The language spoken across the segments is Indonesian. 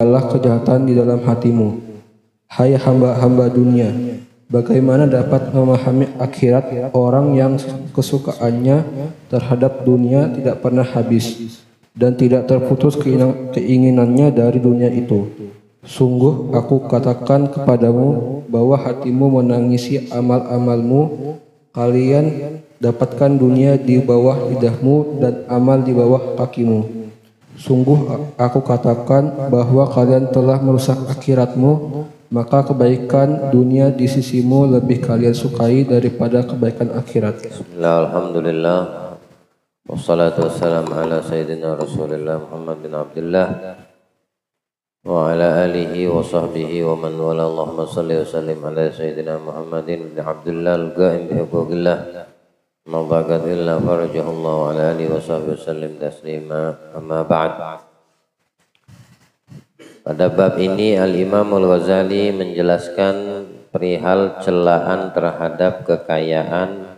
adalah kejahatan di dalam hatimu. Hai hamba-hamba dunia, bagaimana dapat memahami akhirat orang yang kesukaannya terhadap dunia tidak pernah habis dan tidak terputus keinginannya dari dunia itu? Sungguh aku katakan kepadamu bahwa hatimu menangisi amal-amalmu. Kalian dapatkan dunia di bawah lidahmu dan amal di bawah kakimu. Sungguh aku katakan bahwa kalian telah merusak akhiratmu, maka kebaikan dunia di sisimu lebih kalian sukai daripada kebaikan akhirat. Bismillah, alhamdulillah, wassalatu wassalamu ala sayyidina Rasulillah Muhammad bin Abdullah wa ala alihi wa sahbihi wa man wala. Allahumma salli wa sallim ala sayyidina Muhammadin bin Abdullah al-qa'im bihuquqillah mabagatillah farajahullah wa ala alihi wa sahbihi wa sallim taslima. Amma ba'd. Pada bab ini Al-Imam Al-Ghazali menjelaskan perihal celaan terhadap kekayaan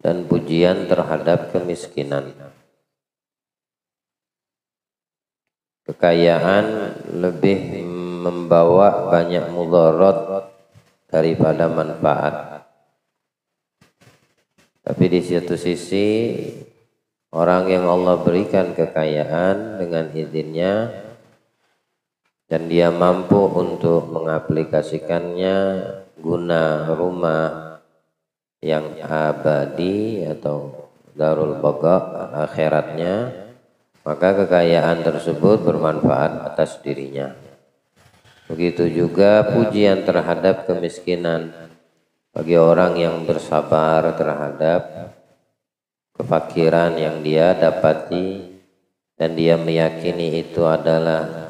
dan pujian terhadap kemiskinan. Kekayaan lebih membawa banyak mudarat daripada manfaat. Tapi di satu sisi orang yang Allah berikan kekayaan dengan izinnya dan dia mampu untuk mengaplikasikannya guna rumah yang abadi atau darul baqa akhiratnya, maka kekayaan tersebut bermanfaat atas dirinya. Begitu juga pujian terhadap kemiskinan bagi orang yang bersabar terhadap kefakiran yang dia dapati dan dia meyakini itu adalah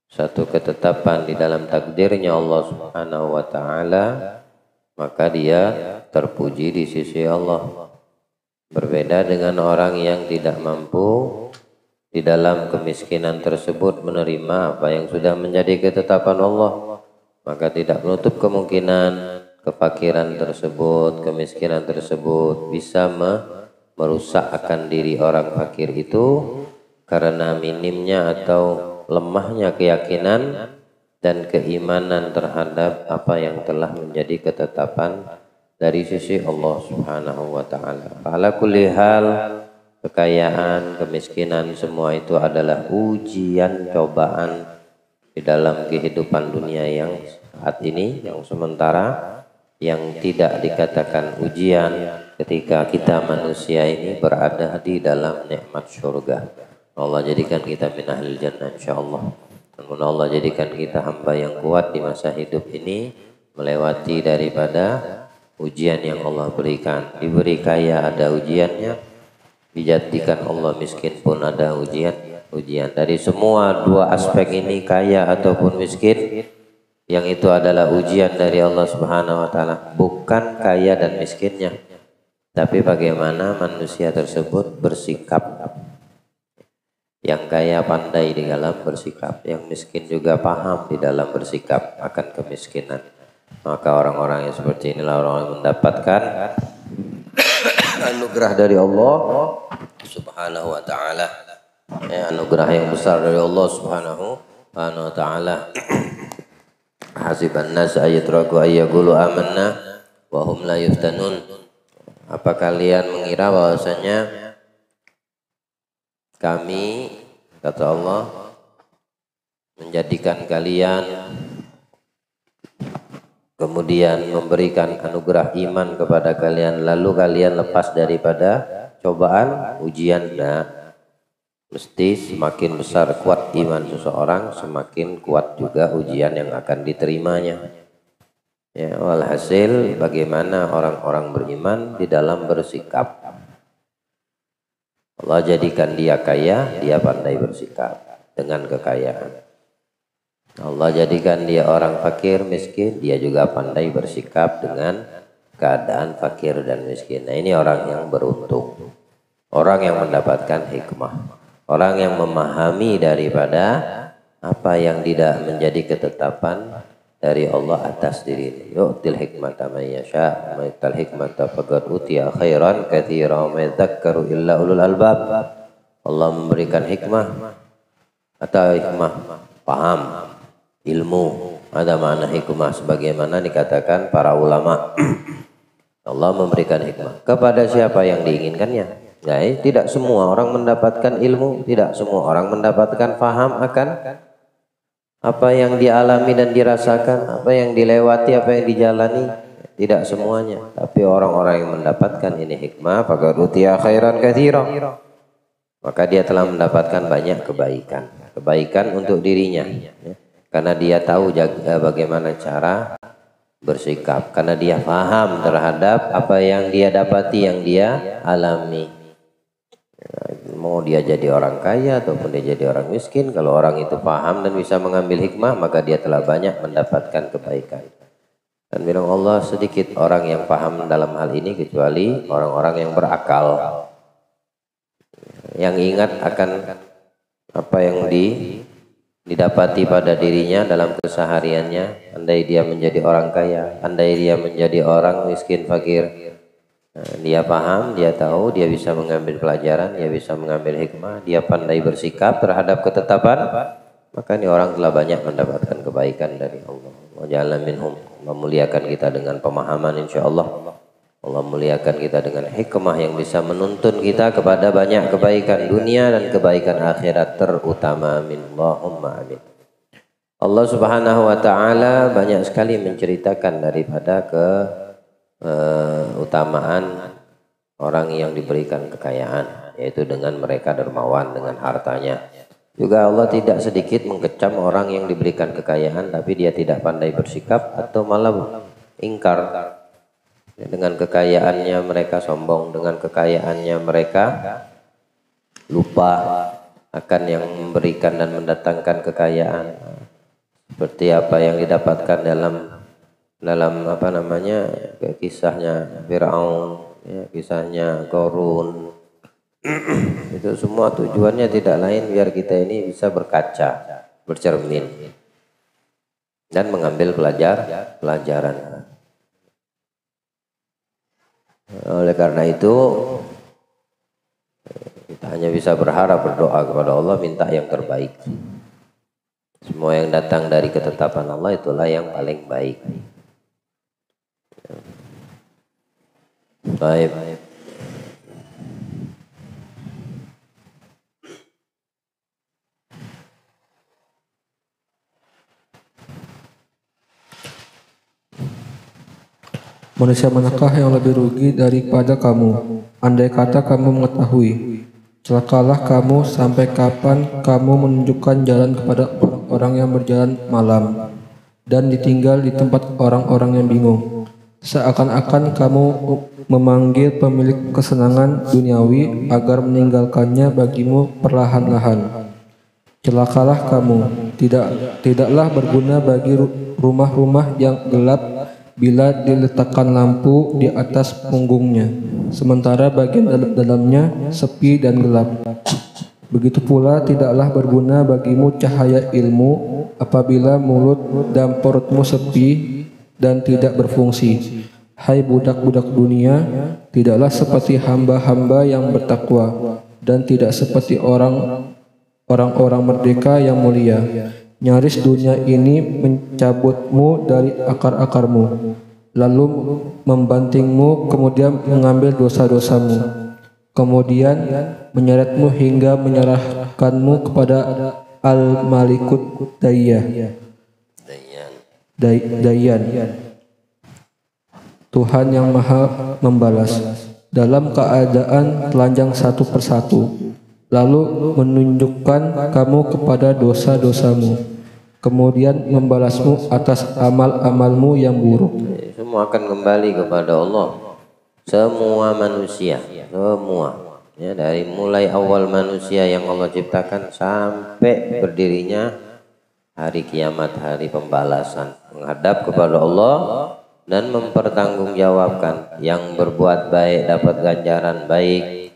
satu ketetapan di dalam takdirnya Allah Subhanahu wa taala, maka dia terpuji di sisi Allah. Berbeda dengan orang yang tidak mampu di dalam kemiskinan tersebut menerima apa yang sudah menjadi ketetapan Allah, maka tidak menutup kemungkinan kefakiran tersebut, kemiskinan tersebut bisa merusak akan diri orang fakir itu karena minimnya atau lemahnya keyakinan dan keimanan terhadap apa yang telah menjadi ketetapan dari sisi Allah Subhanahu wa taala. Ala kulli hal, kekayaan, kemiskinan, semua itu adalah ujian, cobaan di dalam kehidupan dunia yang saat ini, yang sementara, yang tidak dikatakan ujian ketika kita manusia ini berada di dalam nikmat surga. Allah jadikan kita min ahlil jannah insyaallah. Namun Allah jadikan kita hamba yang kuat di masa hidup ini, melewati daripada ujian yang Allah berikan. Diberi kaya ada ujiannya, dijadikan Allah miskin pun ada ujian. Dari semua dua aspek ini, kaya ataupun miskin, yang itu adalah ujian dari Allah Subhanahu wa taala. Bukan kaya dan miskinnya, tapi bagaimana manusia tersebut bersikap. Yang kaya pandai di dalam bersikap, yang miskin juga paham di dalam bersikap akan kemiskinan. Maka orang-orang yang seperti inilah orang yang mendapatkan anugerah dari Allah Subhanahu wa taala. Anugerah yang besar dari Allah Subhanahu wa taala. Hasiban nas ayatraku ayyaqulu amanna wa hum la yuftanun. Apa kalian mengira bahwasanya kami, kata Allah, menjadikan kalian kemudian memberikan anugerah iman kepada kalian lalu kalian lepas daripada cobaan, ujian? Nah, mesti semakin besar kuat iman seseorang, semakin kuat juga ujian yang akan diterimanya. Ya, walhasil bagaimana orang-orang beriman di dalam bersikap. Allah jadikan dia kaya, dia pandai bersikap dengan kekayaan. Allah jadikan dia orang fakir, miskin, dia juga pandai bersikap dengan keadaan fakir dan miskin. Nah, ini orang yang beruntung, orang yang mendapatkan hikmah, orang yang memahami daripada apa yang tidak menjadi ketetapan dari Allah atas diri ini. Yu'til hikmata man yasha, wa yu'tal hikmata faqad utiya khairan katsiran wa yadhakkaru illa ulul albab. Allah memberikan hikmah atau hikmah paham, ilmu. Ada makna hikmah sebagaimana dikatakan para ulama. Allah memberikan hikmah kepada siapa yang diinginkannya. Ya, tidak semua orang mendapatkan ilmu, tidak semua orang mendapatkan paham akan apa yang dialami dan dirasakan, apa yang dilewati, apa yang dijalani. Tidak semuanya, tapi orang-orang yang mendapatkan ini hikmah, faqad utiya khairan katsira, maka dia telah mendapatkan banyak kebaikan, kebaikan untuk dirinya, ya. Karena dia tahu bagaimana cara bersikap, karena dia paham terhadap apa yang dia dapati, yang dia alami. Mau dia jadi orang kaya ataupun dia jadi orang miskin, kalau orang itu paham dan bisa mengambil hikmah, maka dia telah banyak mendapatkan kebaikan. Dan bilang Allah, sedikit orang yang paham dalam hal ini kecuali orang-orang yang berakal, yang ingat akan apa yang didapati pada dirinya dalam kesehariannya. Andai dia menjadi orang kaya, andai dia menjadi orang miskin fakir, dia paham, dia tahu, dia bisa mengambil pelajaran, dia bisa mengambil hikmah, dia pandai bersikap terhadap ketetapan, maka ini orang telah banyak mendapatkan kebaikan dari Allah. Wa ja'alna minhum. Allah muliakan kita dengan pemahaman, insyaallah. Allah muliakan kita dengan hikmah yang bisa menuntun kita kepada banyak kebaikan dunia dan kebaikan akhirat terutama. Amin. Allahumma amin. Allah Subhanahu wa taala banyak sekali menceritakan daripada keutamaan orang yang diberikan kekayaan, yaitu dengan mereka dermawan dengan hartanya. Juga Allah tidak sedikit mengkecam orang yang diberikan kekayaan tapi dia tidak pandai bersikap atau malah ingkar. Dengan kekayaannya mereka sombong, dengan kekayaannya mereka lupa akan yang memberikan dan mendatangkan kekayaan. Seperti apa yang didapatkan dalam apa namanya, kisahnya Fir'aun, ya, kisahnya Qarun. Itu semua tujuannya tidak lain biar kita ini bisa berkaca, bercermin dan mengambil pelajaran. Oleh karena itu kita hanya bisa berharap, berdoa kepada Allah, minta yang terbaik. Semua yang datang dari ketetapan Allah itulah yang paling baik. Baik. Manusia manakah yang lebih rugi daripada kamu? Andai kata kamu mengetahui, celakalah kamu sampai kapan kamu menunjukkan jalan kepada orang yang berjalan malam dan ditinggal di tempat orang-orang yang bingung. Seakan-akan kamu memanggil pemilik kesenangan duniawi agar meninggalkannya bagimu perlahan-lahan. Celakalah kamu, tidaklah berguna bagi rumah-rumah yang gelap bila diletakkan lampu di atas punggungnya, sementara bagian dalamnya sepi dan gelap. Begitu pula tidaklah berguna bagimu cahaya ilmu apabila mulut dan perutmu sepi dan tidak berfungsi. Hai budak-budak dunia, tidaklah seperti hamba-hamba yang bertakwa dan tidak seperti orang-orang merdeka yang mulia. Nyaris dunia ini mencabutmu dari akar-akarmu, lalu membantingmu, kemudian mengambil dosa-dosamu, kemudian menyeretmu hingga menyerahkanmu kepada Al-Malikut Dayyan, Tuhan yang maha membalas, dalam keadaan telanjang satu persatu, lalu menunjukkan kamu kepada dosa-dosamu, kemudian membalasmu atas amal-amalmu yang buruk. Semua akan kembali kepada Allah. Semua manusia, semua, ya, dari mulai awal manusia yang Allah ciptakan sampai berdirinya hari kiamat, hari pembalasan, menghadap kepada Allah dan mempertanggungjawabkan. Yang berbuat baik dapat ganjaran baik,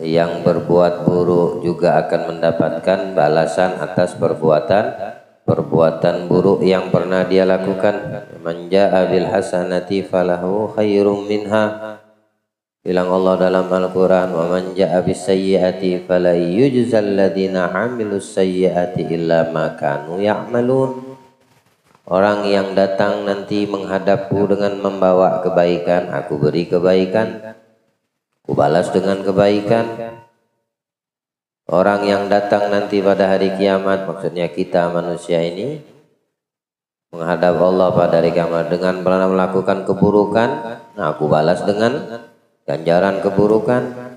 yang berbuat buruk juga akan mendapatkan balasan atas perbuatan buruk yang pernah dia lakukan. Man jaa bil hasanati falahu khairum minha. Bilang Allah dalam Al-Quran, wa man ja'a bis-sayyi'ati fala yujzal ladzina 'amilus sayyi'ati illa ma kanu ya'malun. Orang yang datang nanti menghadapku dengan membawa kebaikan, aku beri kebaikan, aku balas dengan kebaikan. Orang yang datang nanti pada hari kiamat, maksudnya kita manusia ini, menghadap Allah pada hari kiamat dengan melakukan keburukan, nah aku balas dengan ganjaran keburukan.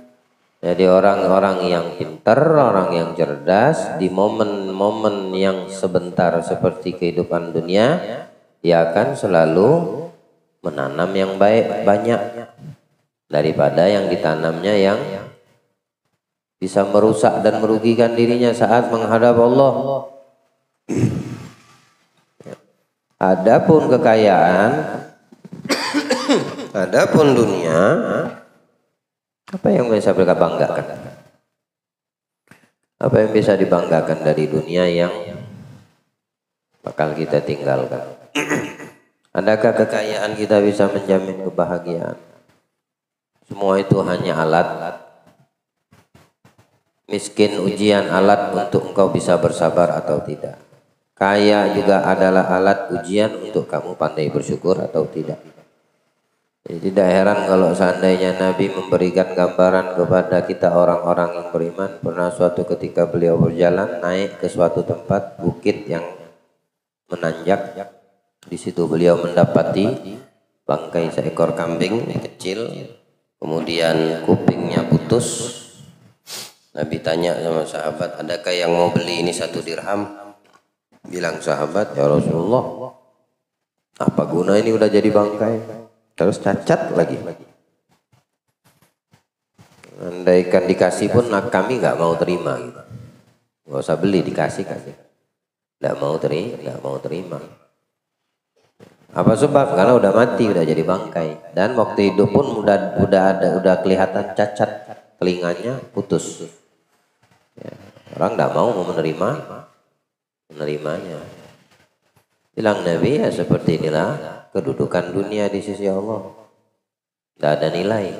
Jadi orang-orang yang pintar, orang yang cerdas, di momen-momen yang sebentar seperti kehidupan dunia, dia akan selalu menanam yang baik banyak daripada yang ditanamnya yang bisa merusak dan merugikan dirinya saat menghadap Allah. Adapun kekayaan, adapun dunia, apa yang bisa mereka banggakan? Apa yang bisa dibanggakan dari dunia yang bakal kita tinggalkan? Adakah kekayaan kita bisa menjamin kebahagiaan? Semua itu hanya alat. Miskin ujian alat untuk engkau bisa bersabar atau tidak. Kaya juga adalah alat ujian untuk kamu pandai bersyukur atau tidak. Jadi tidak heran kalau seandainya Nabi memberikan gambaran kepada kita orang-orang yang beriman. Pernah suatu ketika beliau berjalan naik ke suatu tempat bukit yang menanjak. Di situ beliau mendapati bangkai seekor kambing kecil, kemudian kupingnya putus. Nabi tanya sama sahabat, adakah yang mau beli ini 1 dirham? Bilang sahabat, ya Rasulullah, apa guna ini udah jadi bangkai? Terus cacat lagi. Andaikan dikasih pun kami nggak mau terima. Gitu. Nggak usah beli, dikasih. Nggak mau terima. Apa sebab? Karena udah mati, udah jadi bangkai. Dan waktu hidup pun udah kelihatan cacat, telinganya putus. Ya, orang nggak mau menerimanya. Bilang Nabi, ya seperti inilah kedudukan dunia di sisi Allah. Tidak ada nilai.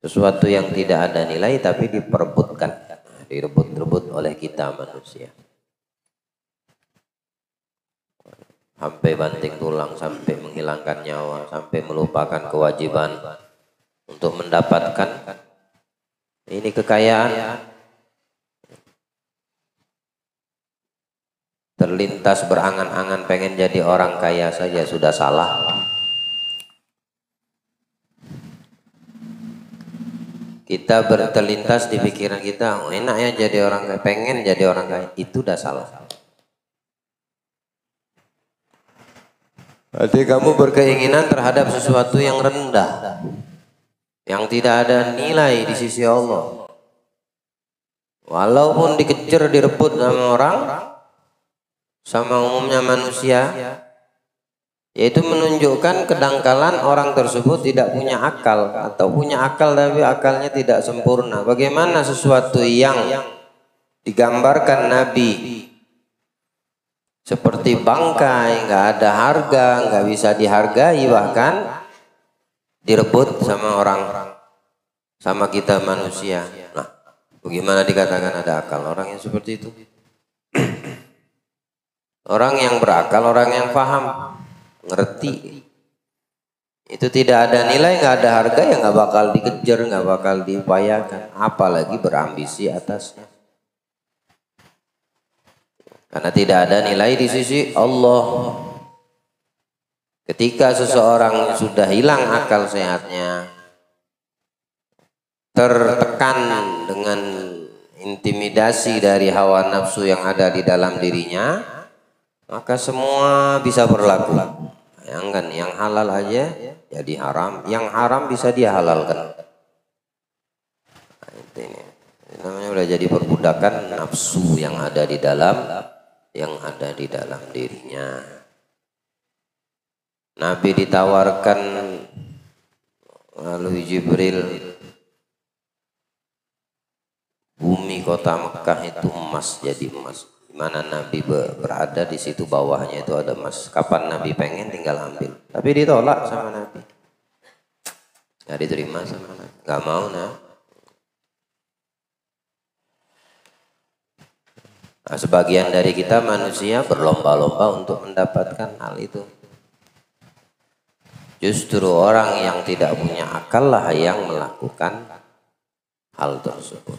Sesuatu yang tidak ada nilai tapi diperebutkan, direbut-rebut oleh kita manusia. Sampai banting tulang, sampai menghilangkan nyawa, sampai melupakan kewajiban untuk mendapatkan ini kekayaan. Terlintas berangan-angan pengen jadi orang kaya saja sudah salah. Kita terlintas di pikiran kita, oh, enak ya jadi orang kaya, pengen jadi orang kaya, itu udah salah. Berarti kamu berkeinginan terhadap sesuatu yang rendah, yang tidak ada nilai di sisi Allah. Walaupun dikejar, direbut sama orang, sama umumnya manusia, yaitu menunjukkan kedangkalan orang tersebut tidak punya akal, atau punya akal tapi akalnya tidak sempurna. Bagaimana sesuatu yang digambarkan Nabi seperti bangkai, nggak ada harga, nggak bisa dihargai, bahkan direbut sama orang, sama kita manusia. Nah, bagaimana dikatakan ada akal orang yang seperti itu? Orang yang berakal, orang yang paham, ngerti. Itu tidak ada nilai, nggak ada harga, ya nggak bakal dikejar, nggak bakal diupayakan. Apalagi berambisi atasnya. Karena tidak ada nilai di sisi Allah. Ketika seseorang sudah hilang akal sehatnya, tertekan dengan intimidasi dari hawa nafsu yang ada di dalam dirinya, maka semua bisa berlaku. Bayangkan, yang halal aja jadi haram, yang haram bisa dia halalkan. Nah, ini namanya udah jadi perbudakan nafsu yang ada di dalam dirinya. Nabi ditawarkan lalu Jibril, bumi kota Mekah itu emas, jadi emas. Mana Nabi berada di situ, bawahnya itu ada emas. Kapan Nabi pengen tinggal ambil, tapi ditolak sama Nabi. Nggak diterima sama anak. Nggak mau nah. Nah, sebagian dari kita manusia berlomba-lomba untuk mendapatkan hal itu. Justru orang yang tidak punya akal lah yang melakukan hal tersebut.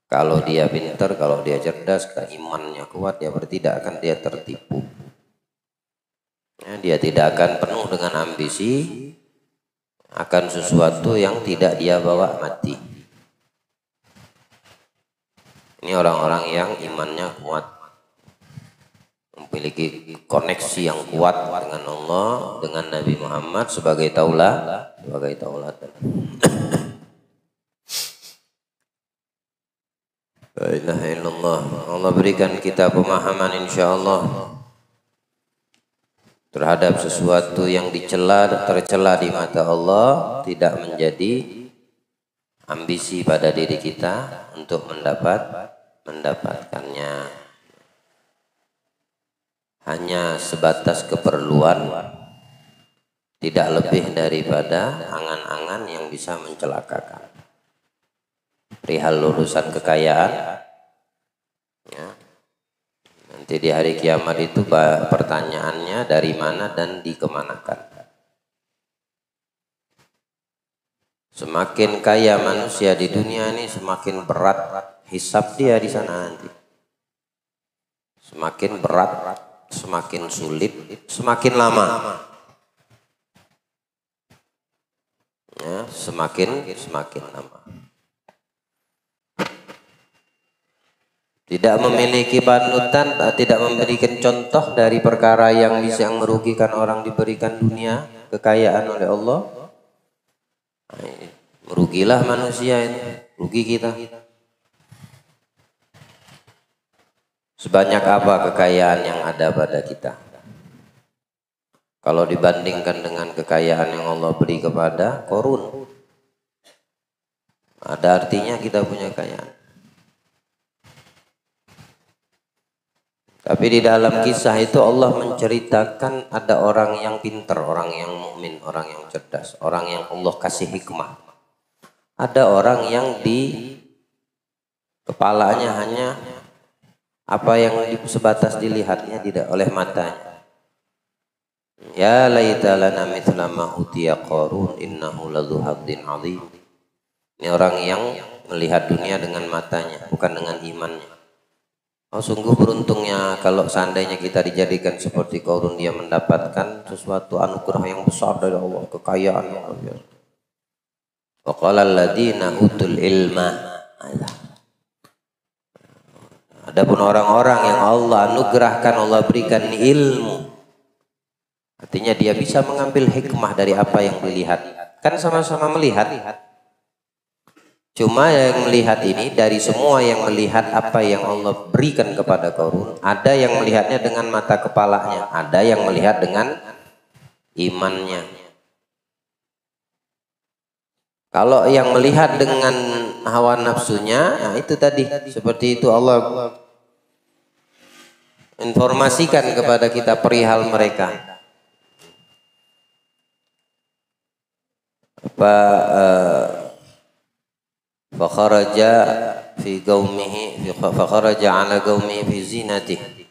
Kalau dia pintar, kalau dia cerdas, imannya kuat, ya berarti tidak akan dia tertipu. Ya, dia tidak akan penuh dengan ambisi akan sesuatu yang tidak dia bawa mati. Ini orang-orang yang imannya kuat, memiliki koneksi yang kuat dengan Allah, dengan Nabi Muhammad sebagai taulatan. La ilaha illallah. Allah berikan kita pemahaman insyaallah terhadap sesuatu yang tercela di mata Allah, tidak menjadi ambisi pada diri kita untuk mendapatkannya. Hanya sebatas keperluan, tidak lebih daripada angan-angan yang bisa mencelakakan. Perihal urusan kekayaan, ya, nanti di hari kiamat itu pertanyaannya dari mana dan dikemanakan. Semakin kaya manusia di dunia ini, semakin berat hisab dia di sana nanti. Semakin berat, semakin sulit, semakin lama. Ya, semakin lama. Tidak memiliki panutan, tidak memberikan contoh dari perkara yang bisa merugikan orang, diberikan dunia, kekayaan oleh Allah. Merugilah manusia ini, rugi kita. Sebanyak apa kekayaan yang ada pada kita? Kalau dibandingkan dengan kekayaan yang Allah beri kepada Qarun, ada artinya kita punya kekayaan. Tapi di dalam kisah itu Allah menceritakan ada orang yang pintar, orang yang mukmin, orang yang cerdas, orang yang Allah kasih hikmah. Ada orang yang di kepalanya hanya apa yang sebatas dilihatnya, tidak oleh matanya. Ya laita lana mithla ma utiya Qarun innahu ladzu haddin 'adzim. Ini orang yang melihat dunia dengan matanya, bukan dengan imannya. Oh, sungguh beruntungnya kalau seandainya kita dijadikan seperti Qarun, dia mendapatkan sesuatu anugerah yang besar dari Allah, kekayaan yang luar biasa. Wa qala alladziina utul ilma. Adapun orang-orang yang Allah anugerahkan, Allah berikan ilmu, artinya dia bisa mengambil hikmah dari apa yang dilihat. Kan sama-sama melihat. Cuma yang melihat ini, dari semua yang melihat apa yang Allah berikan kepada Qarun, ada yang melihatnya dengan mata kepalanya, ada yang melihat dengan imannya. Kalau yang melihat dengan hawa nafsunya, nah itu tadi, seperti itu Allah informasikan kepada kita perihal mereka. Fakharaja fi qaumihi fakharaja ala qaumihi fi zinatihi.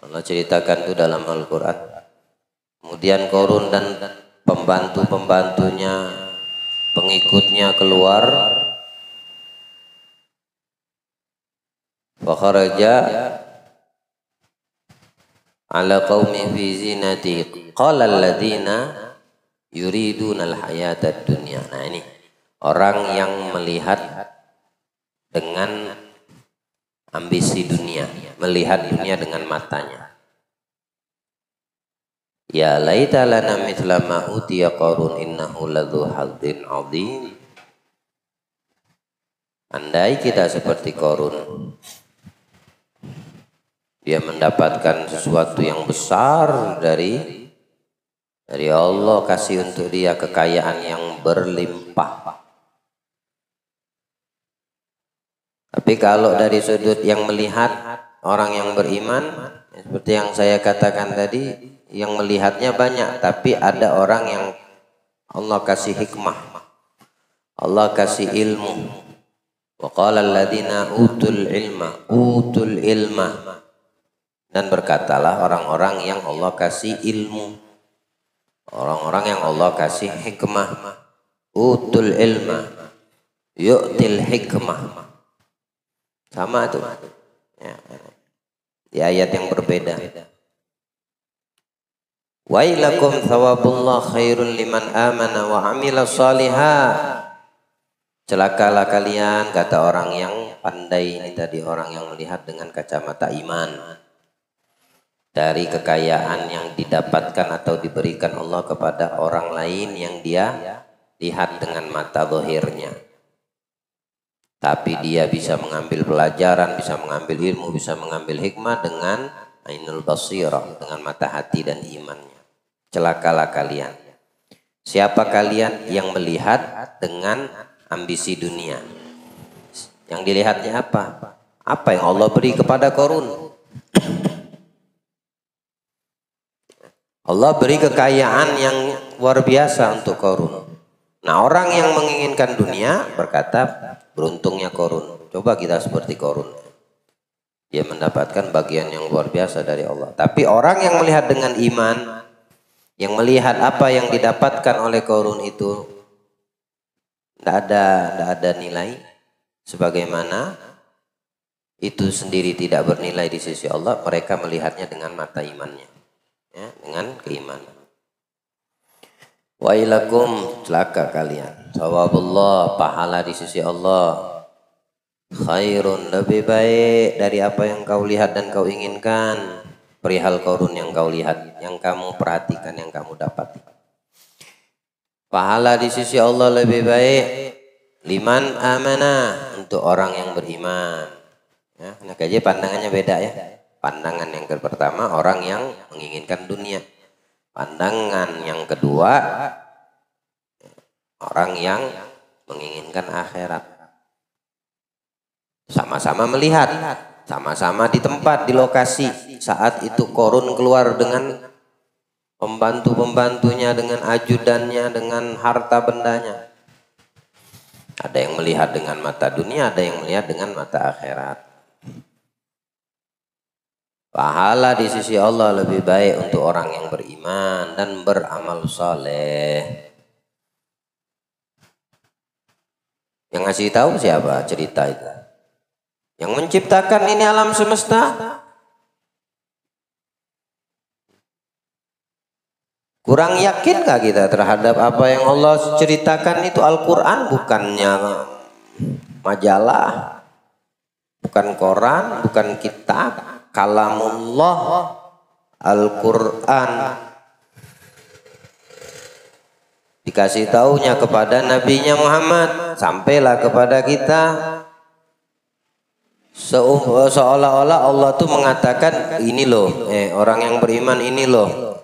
Allah ceritakan itu dalam Al-Qur'an. Kemudian Qarun dan pembantu-pembantunya, pengikutnya keluar. Fakharaja ala qaumihi fi zinatihi qala alladziina yuriduna al-hayata ad-dunya. Nah, ini orang yang melihat dengan ambisi dunia, melihat dunia dengan matanya. Ya laita lana mithla ma utiya Qarun innahu ladzu haddin 'adzim. Andai kita seperti Qarun, dia mendapatkan sesuatu yang besar dari Allah, kasih untuk dia kekayaan yang berlimpah. Tapi kalau dari sudut yang melihat orang yang beriman, seperti yang saya katakan tadi, yang melihatnya banyak, tapi ada orang yang Allah kasih hikmah, Allah kasih ilmu. Wa qala alladziina utul ilma, dan berkatalah orang-orang yang Allah kasih ilmu, orang-orang yang Allah kasih hikmah. Utul ilma yu'til hikmah, sama itu ya, di ayat yang berbeda. Wailakum thawabullah khairun liman amana wa amila salihah. Celakalah kalian, kata orang yang pandai ini tadi, orang yang melihat dengan kacamata iman, dari kekayaan yang didapatkan atau diberikan Allah kepada orang lain yang dia lihat dengan mata zahirnya. Tapi dia bisa mengambil pelajaran, bisa mengambil ilmu, bisa mengambil hikmah dengan ainul basirah, dengan mata hati dan imannya. Celakalah kalian. Siapa kalian yang melihat dengan ambisi dunia? Yang dilihatnya apa? Apa yang Allah beri kepada Qarun? Allah beri kekayaan yang luar biasa untuk Qarun. Nah, orang yang menginginkan dunia berkata, beruntungnya Qarun. Coba kita seperti Qarun. Dia mendapatkan bagian yang luar biasa dari Allah. Tapi orang yang melihat dengan iman, yang melihat apa yang didapatkan oleh Qarun itu tidak ada nilai, sebagaimana itu sendiri tidak bernilai di sisi Allah. Mereka melihatnya dengan mata imannya, ya, dengan keimanan. Wailakum, celaka kalian. Thawabullah, pahala di sisi Allah, khairun, lebih baik dari apa yang kau lihat dan kau inginkan. Perihal Qarun yang kau lihat, yang kamu perhatikan, yang kamu dapati. Pahala di sisi Allah lebih baik liman amanah, untuk orang yang beriman. Ya, nah aja pandangannya beda ya. Pandangan yang pertama orang yang menginginkan dunia. Pandangan yang kedua orang yang menginginkan akhirat. Sama-sama melihat, sama-sama di tempat, di lokasi. Saat itu Qarun keluar dengan pembantu-pembantunya, dengan ajudannya, dengan harta bendanya. Ada yang melihat dengan mata dunia, ada yang melihat dengan mata akhirat. Pahala di sisi Allah lebih baik untuk orang yang beriman dan beramal saleh. Yang ngasih tahu siapa cerita itu? Yang menciptakan ini alam semesta. Kurang yakin gak kita terhadap apa yang Allah ceritakan itu? Al-Quran bukannya majalah, bukan koran, bukan kitab. Kalamullah, Al-Quran. Dikasih taunya kepada Nabinya Muhammad, sampailah kepada kita. Seolah-olah Allah tuh mengatakan, ini loh, orang yang beriman ini loh.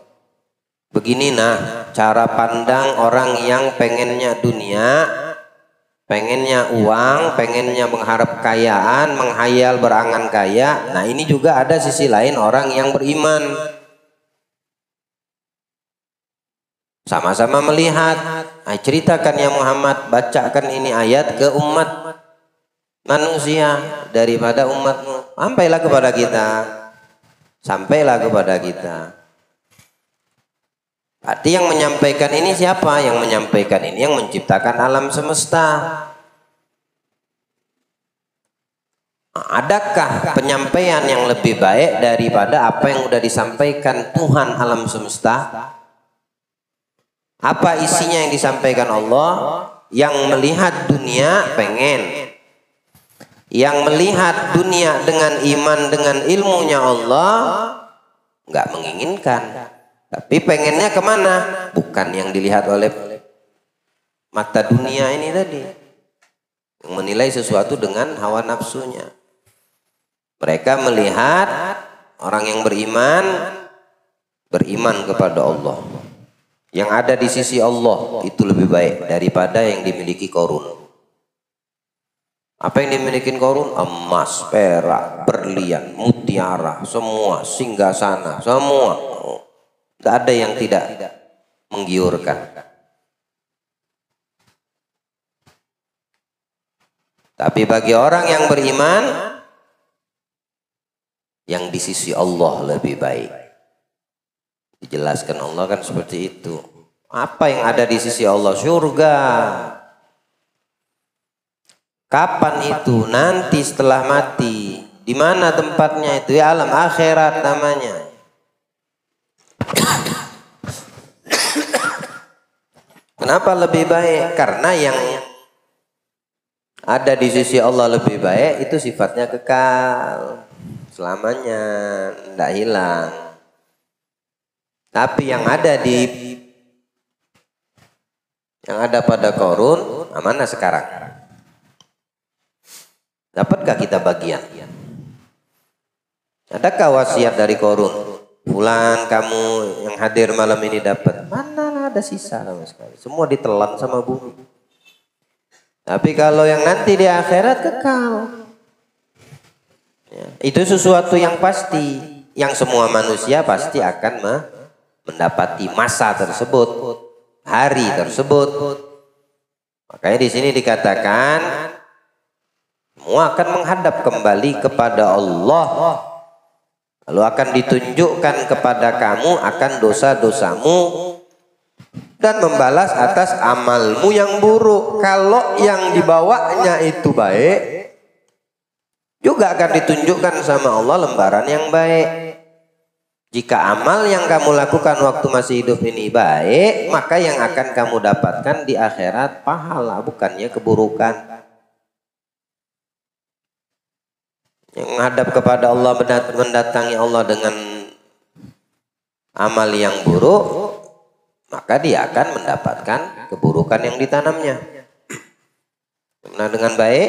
Begini nah cara pandang orang yang pengennya dunia, pengennya uang, pengennya mengharap kekayaan, menghayal berangan kaya. Nah ini juga ada sisi lain orang yang beriman. Sama-sama melihat. Ceritakan ya Muhammad, bacakan ini ayat ke umat manusia daripada umatmu. Sampailah kepada kita. Sampailah kepada kita. Berarti yang menyampaikan ini siapa? Yang menyampaikan ini yang menciptakan alam semesta. Adakah penyampaian yang lebih baik daripada apa yang sudah disampaikan Tuhan alam semesta? Apa isinya yang disampaikan Allah? Yang melihat dunia pengen, yang melihat dunia dengan iman, dengan ilmunya Allah nggak menginginkan. Tapi pengennya kemana? Bukan yang dilihat oleh mata dunia ini tadi. Yang menilai sesuatu dengan hawa nafsunya. Mereka melihat orang yang beriman kepada Allah. Yang ada di sisi Allah itu lebih baik daripada yang dimiliki Qarun. Apa yang dimiliki Qarun? Emas, perak, berlian, mutiara, semua, singgasana, semua. Tidak ada yang tidak menggiurkan. Tapi bagi orang yang beriman, yang di sisi Allah lebih baik. Dijelaskan Allah kan seperti itu. Apa yang ada di sisi Allah? Surga. Kapan itu? Nanti setelah mati. Di mana tempatnya itu? Ya alam akhirat namanya. Kenapa lebih baik? Karena yang ada di sisi Allah lebih baik itu sifatnya kekal. Selamanya, tidak hilang. Tapi yang ada pada Qarun, mana sekarang? Dapatkah kita bagian? Adakah wasiat dari Qarun? Fulan, kamu yang hadir malam ini dapat. Mana ada sisa sama sekali. Semua ditelan sama bumi. Tapi kalau yang nanti di akhirat kekal. Ya, itu sesuatu yang pasti. Yang semua manusia pasti akan mendapati masa tersebut. Hari tersebut. Makanya di sini dikatakan semua akan menghadap kembali kepada Allah. Lalu akan ditunjukkan kepada kamu akan dosa-dosamu dan membalas atas amalmu yang buruk. Kalau yang dibawanya itu baik, juga akan ditunjukkan sama Allah lembaran yang baik. Jika amal yang kamu lakukan waktu masih hidup ini baik, maka yang akan kamu dapatkan di akhirat pahala, bukannya keburukan. Yang menghadap kepada Allah, mendatangi Allah dengan amal yang buruk, maka dia akan mendapatkan keburukan yang ditanamnya. Nah, dengan baik,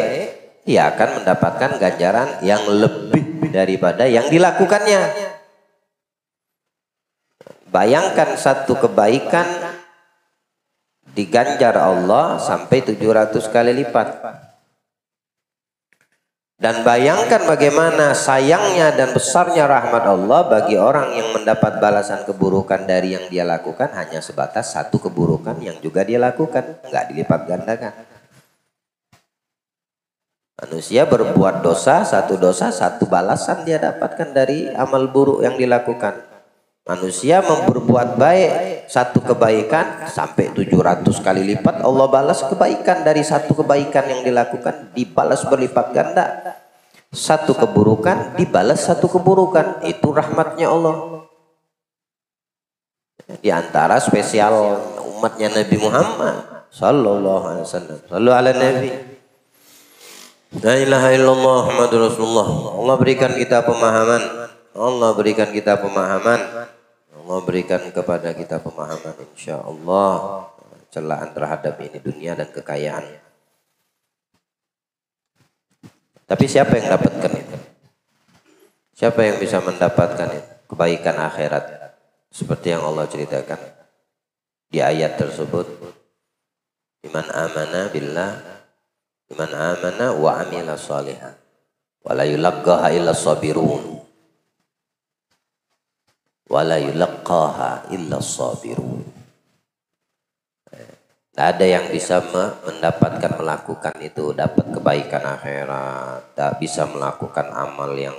dia akan mendapatkan ganjaran yang lebih daripada yang dilakukannya. Bayangkan satu kebaikan diganjar Allah sampai 700 kali lipat. Dan bayangkan bagaimana sayangnya dan besarnya rahmat Allah bagi orang yang mendapat balasan keburukan dari yang dia lakukan hanya sebatas satu keburukan yang juga dia lakukan, nggak dilipat gandakan. Manusia berbuat dosa, satu balasan dia dapatkan dari amal buruk yang dilakukan. Manusia berbuat baik, satu kebaikan sampai 700 kali lipat Allah balas kebaikan dari satu kebaikan yang dilakukan dibalas berlipat ganda. Satu keburukan dibalas satu keburukan. Itu rahmatnya Allah. Di antara spesial umatnya Nabi Muhammad sallallahu alaihi wasallam. Sallu ala Nabi. La ilaha illallah Muhammadur Rasulullah. Allah berikan kita pemahaman. Allah berikan kita pemahaman. Allah berikan kepada kita pemahaman, insya Allah, celaan terhadap ini dunia dan kekayaan. Tapi siapa yang dapatkan itu? Siapa yang bisa mendapatkan itu? Kebaikan akhirat. Seperti yang Allah ceritakan di ayat tersebut. Iman amana billah, iman amana wa amila shalihan. Wa la yulaqaha illa sabirun. Wala yulaqqaha illa sabirun. Tidak ada yang bisa mendapatkan melakukan itu dapat kebaikan akhirat, tak bisa melakukan amal yang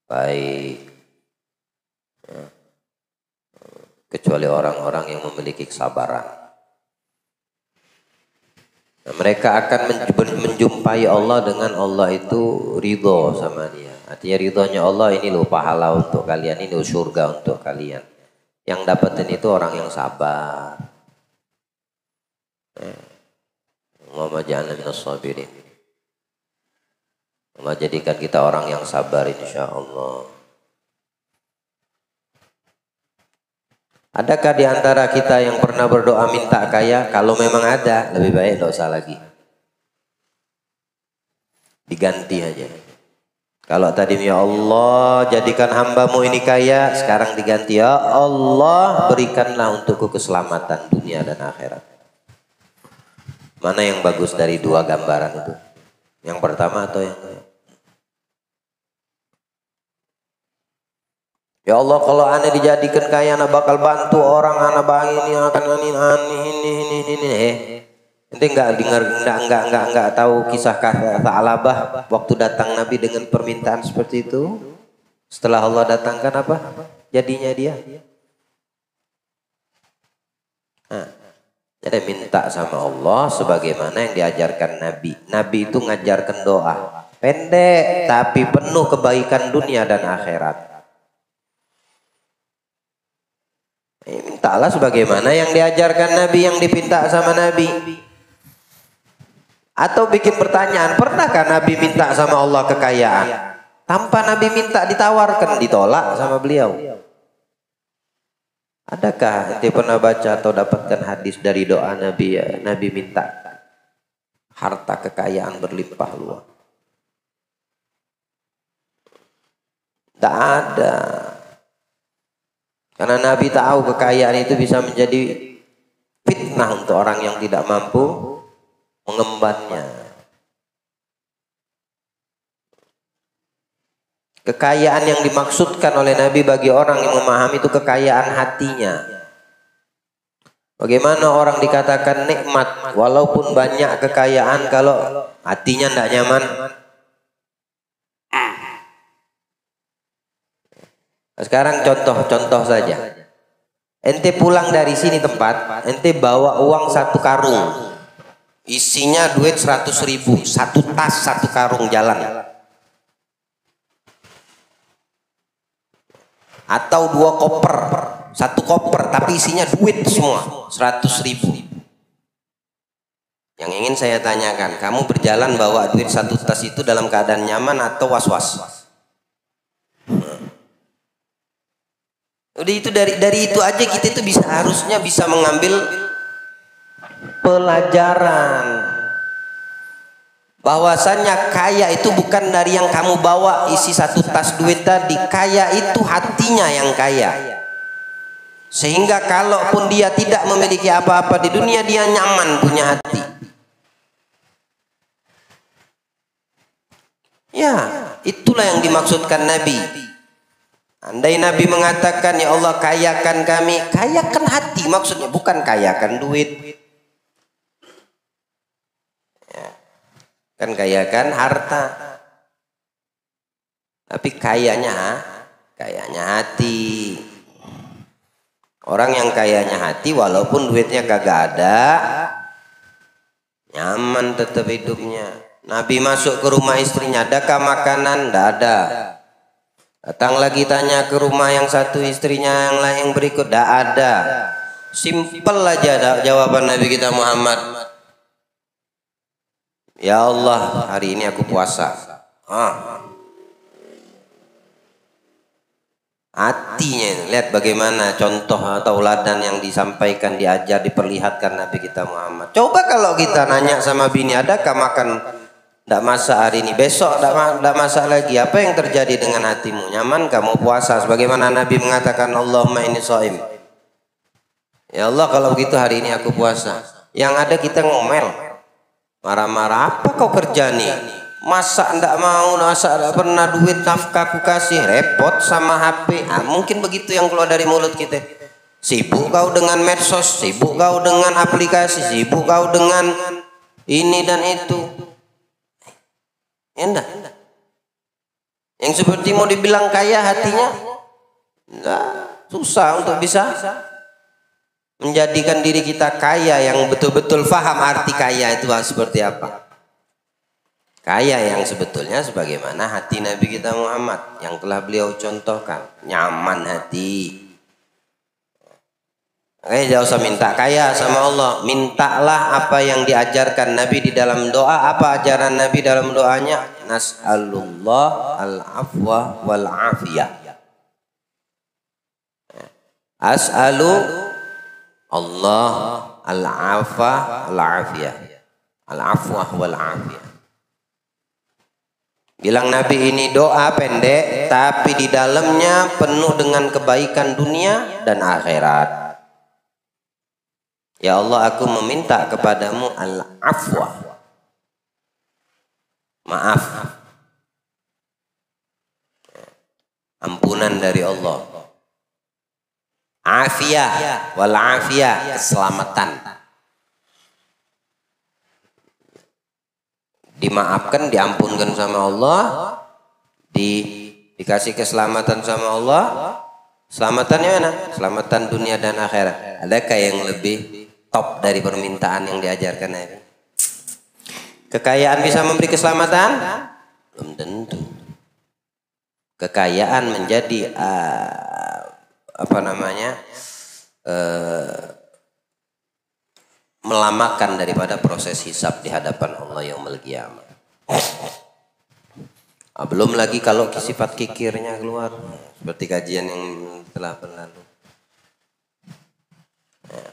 baik kecuali orang-orang yang memiliki kesabaran. Nah, mereka akan menjumpai Allah dengan Allah itu ridho sama dia. Artinya ridhonya Allah, ini loh pahala untuk kalian, ini loh surga untuk kalian. Yang dapetin itu orang yang sabar. Allahumma ja'alna minas sabirin. Allah jadikan kita orang yang sabar insya Allah. Adakah di antara kita yang pernah berdoa minta kaya? Kalau memang ada, lebih baik tidak usah lagi. Diganti aja. Kalau tadi ya Allah jadikan hambamu ini kaya, sekarang diganti ya Allah berikanlah untukku keselamatan dunia dan akhirat. Mana yang bagus dari dua gambaran itu? Yang pertama atau yang kedua? Ya Allah kalau aneh dijadikan kaya, aneh bakal bantu orang, aneh bang ini akan ini. Ente nggak tahu kisah Tha'labah waktu datang Nabi dengan permintaan seperti itu. Setelah Allah datangkan apa? Jadinya dia. Nah, jadi minta sama Allah sebagaimana yang diajarkan Nabi. Nabi itu ngajarkan doa. Pendek tapi penuh kebaikan dunia dan akhirat. Mintalah sebagaimana yang diajarkan Nabi, yang dipinta sama Nabi. Atau bikin pertanyaan, pernahkah Nabi minta sama Allah kekayaan? Tanpa Nabi minta ditawarkan, ditolak sama beliau. Adakah ente pernah baca atau dapatkan hadis dari doa Nabi ya? Nabi minta harta kekayaan berlimpah luas. Tak ada. Karena Nabi tahu kekayaan itu bisa menjadi fitnah untuk orang yang tidak mampu mengembannya. Kekayaan yang dimaksudkan oleh Nabi bagi orang yang memahami itu kekayaan hatinya. Bagaimana orang dikatakan nikmat walaupun banyak kekayaan kalau hatinya tidak nyaman? Sekarang contoh saja. Ente pulang dari sini tempat, ente bawa uang 1 karung. Isinya duit 100.000, 1 tas 1 karung jalan. Atau 2 koper, 1 koper tapi isinya duit semua, 100.000. Yang ingin saya tanyakan, kamu berjalan bawa duit 1 tas itu dalam keadaan nyaman atau was-was? Udah itu dari itu aja kita itu harusnya bisa mengambil pelajaran bahwasannya kaya itu bukan dari yang kamu bawa isi 1 tas duit tadi. Kaya itu hatinya yang kaya. Sehingga kalaupun dia tidak memiliki apa-apa di dunia, dia nyaman punya hati. Ya, itulah yang dimaksudkan Nabi. Andai Nabi mengatakan, ya Allah kayakan kami, kayakan hati, maksudnya bukan kayakan duit. Ya. Kan kayakan harta. Tapi kayanya hati. Orang yang kayanya hati walaupun duitnya kagak ada, nyaman tetap hidupnya. Nabi masuk ke rumah istrinya, adakah makanan? Tidak ada. Datang lagi tanya ke rumah yang satu istrinya yang lain yang berikut, tidak ada. Simpel aja jawaban Nabi kita Muhammad. Ya Allah, hari ini aku puasa. Hatinya, lihat bagaimana contoh atau tauladan yang disampaikan, diajar, diperlihatkan Nabi kita Muhammad. Coba kalau kita nanya sama bini, adakah makan? Tidak masak hari ini, besok tidak masak lagi. Apa yang terjadi dengan hatimu? Nyaman kamu puasa sebagaimana Nabi mengatakan, Allahumma inni shaim. Ya Allah, kalau begitu hari ini aku puasa. Yang ada kita ngomel, marah-marah. Apa kau kerja nih? Masak tidak mau, masak tidak pernah, duit nafkah aku kasih, repot sama HP. Mungkin begitu yang keluar dari mulut kita. Sibuk kau dengan medsos, sibuk kau dengan aplikasi, sibuk kau dengan ini dan itu. Enggak. Yang seperti mau dibilang kaya hatinya, enggak, susah untuk bisa menjadikan diri kita kaya yang betul-betul faham arti kaya itu seperti apa. Kaya yang sebetulnya sebagaimana hati Nabi kita Muhammad yang telah beliau contohkan, nyaman hati. Jangan usah minta kaya sama Allah. Mintalah apa yang diajarkan Nabi di dalam doa. Apa ajaran Nabi dalam doanya? Nas'alullah al-afwa wal-afiyah. As'alu Allah al-afwa wal-afiyah. Al-afwa wal-afiyah. Bilang Nabi ini doa pendek, tapi di dalamnya penuh dengan kebaikan dunia dan akhirat. Ya Allah, aku meminta kepadamu al-afwa, maaf, ampunan dari Allah. Afiyah wal afiyah, keselamatan. dimaafkan, diampunkan sama Allah, dikasih keselamatan sama Allah. Selamatannya mana? Selamatan dunia dan akhirat. Adakah yang lebih top dari permintaan yang diajarkan Nabi? Kekayaan bisa memberi keselamatan? Belum tentu. Kekayaan menjadi melamakan daripada proses hisab di hadapan Allah yaumul qiyamah. Belum lagi kalau sifat kikirnya keluar, seperti kajian yang telah berlalu.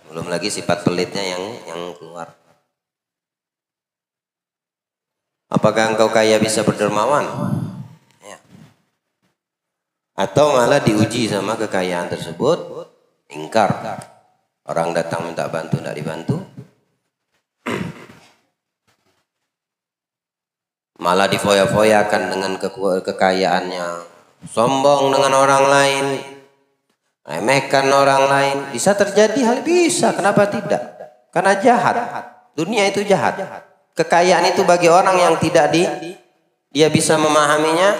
Belum lagi sifat pelitnya yang keluar. Apakah engkau kaya bisa berdermawan? Ya. Atau malah diuji sama kekayaan tersebut, ingkar. Orang datang minta bantu, tidak dibantu. Malah difoya-foyakan dengan kekayaannya, sombong dengan orang lain, remehkan orang lain. Bisa terjadi hal, bisa, kenapa tidak? Karena jahat, dunia itu jahat. Kekayaan itu bagi orang yang tidak dia bisa memahaminya,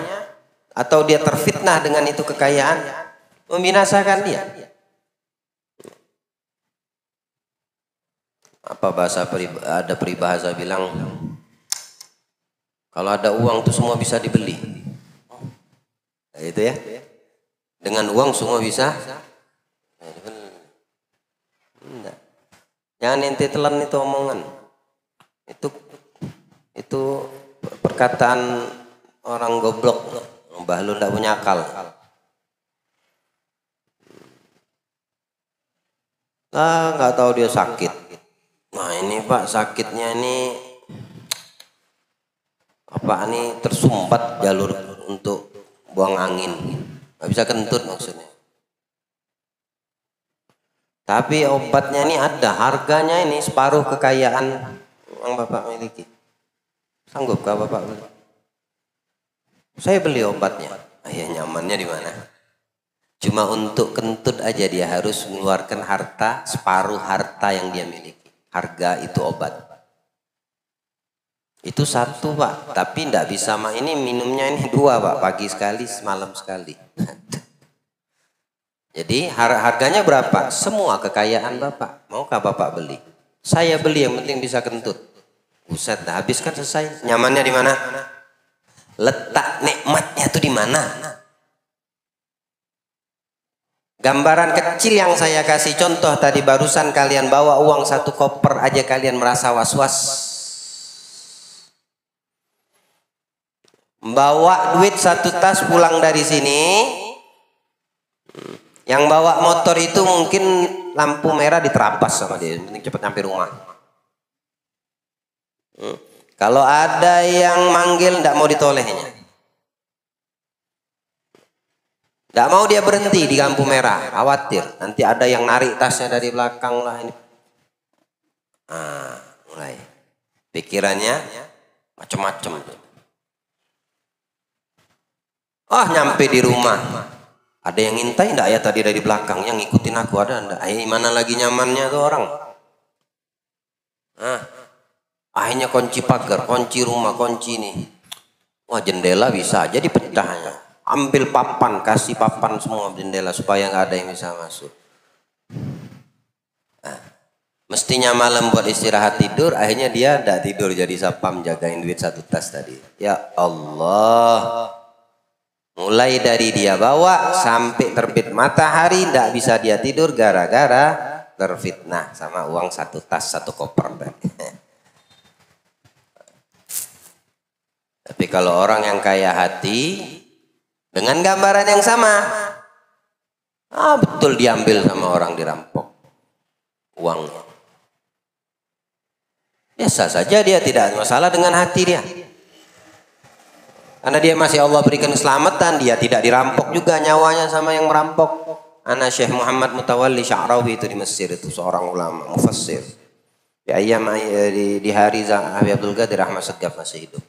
atau dia terfitnah dengan itu kekayaan, membinasakan dia. Apa ada peribahasa bilang, kalau ada uang itu semua bisa dibeli. Nah, itu ya. Dengan uang semua bisa. Enggak. Jangan ente telan itu omongan. Itu perkataan orang goblok. Mbah lu enggak punya akal. Enggak tahu dia sakit. Nah ini Pak, sakitnya ini tersumbat jalur untuk buang angin, nggak bisa kentut maksudnya. Tapi obatnya ini ada, harganya ini separuh kekayaan yang Bapak miliki. Sanggupkah Bapak beli? Saya beli obatnya. Ya nyamannya di mana? Cuma untuk kentut aja dia harus mengeluarkan harta, separuh harta yang dia miliki. Harga itu obat. Itu satu Pak, tapi tidak bisa ini minumnya ini dua Pak, pagi sekali, malam sekali. Jadi harganya berapa? Semua kekayaan Bapak, maukah Bapak beli? Saya beli, yang penting bisa kentut. Buset, dah habis kan selesai. Nyamannya di mana? Letak nikmatnya tuh di mana? Gambaran kecil yang saya kasih contoh tadi barusan, kalian bawa uang 1 koper aja kalian merasa was-was. Bawa duit 1 tas pulang dari sini, yang bawa motor itu mungkin lampu merah diterabas sama dia, penting cepat nyampe rumah. Kalau ada yang manggil tidak mau ditolehnya, tidak mau dia berhenti di lampu merah, khawatir nanti ada yang narik tasnya dari belakang lah ini. Mulai pikirannya macam-macam. Nyampe di rumah, ada yang ngintai enggak ya tadi dari belakang, yang ngikutin aku ada enggak? Mana lagi nyamannya tuh orang. Akhirnya kunci pagar, kunci rumah, kunci nih. Wah jendela bisa aja dipecahnya. Ambil papan, kasih papan semua jendela supaya nggak ada yang bisa masuk. Mestinya malam buat istirahat tidur, akhirnya dia enggak tidur jadi sapam jagain duit 1 tas tadi. Ya Allah. Mulai dari dia bawa sampai terbit matahari tidak bisa dia tidur gara-gara terfitnah sama uang 1 tas 1 koper. Tapi kalau orang yang kaya hati dengan gambaran yang sama, betul diambil sama orang, dirampok uangnya. Biasa saja, dia tidak ada masalah dengan hati dia. Karena dia masih Allah berikan keselamatan, dia tidak dirampok juga nyawanya sama yang merampok. Anak Syekh Muhammad Mutawalli Sya'rawi itu di Mesir, itu seorang ulama mufassir. Di hari Habib Abdul Qadir Ahmad Segaf masih hidup.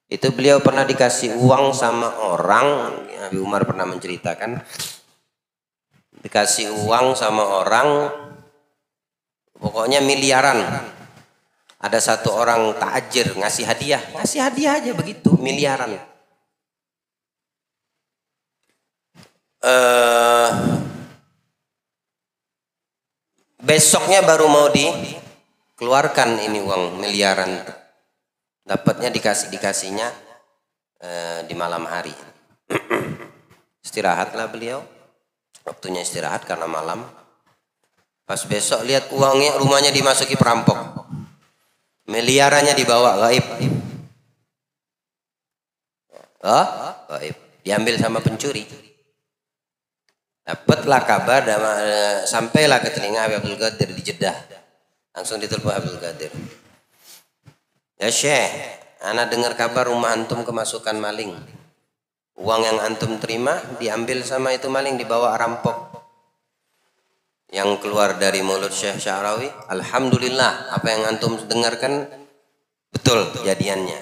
Itu beliau pernah dikasih uang sama orang, Habib Umar pernah menceritakan, dikasih uang sama orang, pokoknya miliaran. Ada satu orang takjir ngasih hadiah aja begitu miliaran. Besoknya baru mau dikeluarkan ini uang miliaran. Dapatnya dikasihnya di malam hari. Istirahatlah beliau. Waktunya istirahat karena malam. Pas besok lihat uangnya, rumahnya dimasuki perampok. Miliarannya dibawa gaib. Gaib. Diambil sama pencuri. Dapatlah kabar, sampailah ke telinga Habib Abdul Qadir di Jeddah. Langsung ditelepon Abdul Qadir. Ya Syekh, ana dengar kabar rumah antum kemasukan maling. Uang yang antum terima diambil sama itu maling, dibawa rampok. Yang keluar dari mulut Syekh Sya'rawi, alhamdulillah, apa yang antum dengarkan betul kejadiannya.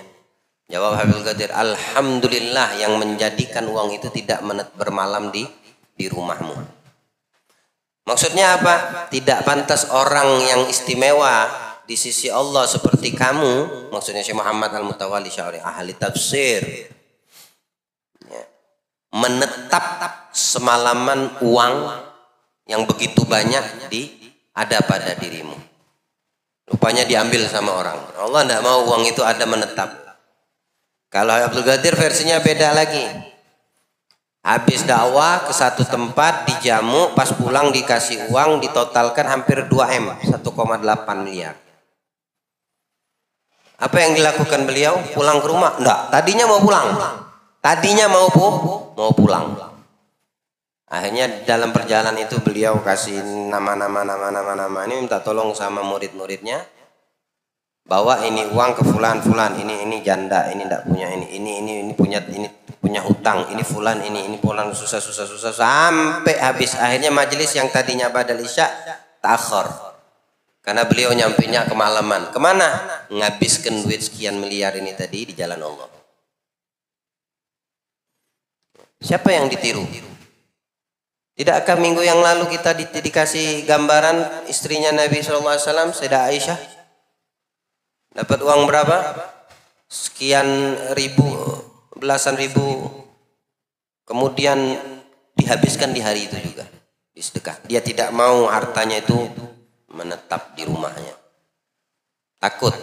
Jawab Habib Qadir, alhamdulillah yang menjadikan uang itu tidak bermalam di rumahmu. Maksudnya apa? Tidak pantas orang yang istimewa di sisi Allah seperti kamu, maksudnya Syekh Muhammad Al-Mutawalli Sya'rawi, ahli tafsir, menetap semalaman uang yang begitu banyak ada pada dirimu. Rupanya diambil sama orang. Allah tidak mau uang itu ada menetap. Kalau Abdul Qadir versinya beda lagi. Habis dakwah ke satu tempat dijamu, pas pulang dikasih uang, ditotalkan hampir 2M, 1,8 miliar. Apa yang dilakukan beliau? Pulang ke rumah? Enggak, tadinya mau pulang. Tadinya mau pulang. Akhirnya dalam perjalanan itu beliau kasih nama-nama ini, minta tolong sama murid-muridnya, bawa ini uang ke fulan, ini janda, ini tidak punya ini punya hutang, ini fulan, ini fulan susah sampai habis. Akhirnya majelis yang tadinya badal isya takhir karena beliau nyampainya kemalaman. Kemana? Ngabiskan duit sekian miliar ini tadi di jalan Allah. Siapa yang ditiru? Tidakkah minggu yang lalu kita dikasih gambaran istrinya Nabi SAW, Sayyidah Aisyah? Dapat uang berapa? Sekian ribu, belasan ribu. Kemudian dihabiskan di hari itu juga. Di sedekah. Dia tidak mau hartanya itu menetap di rumahnya. Takut.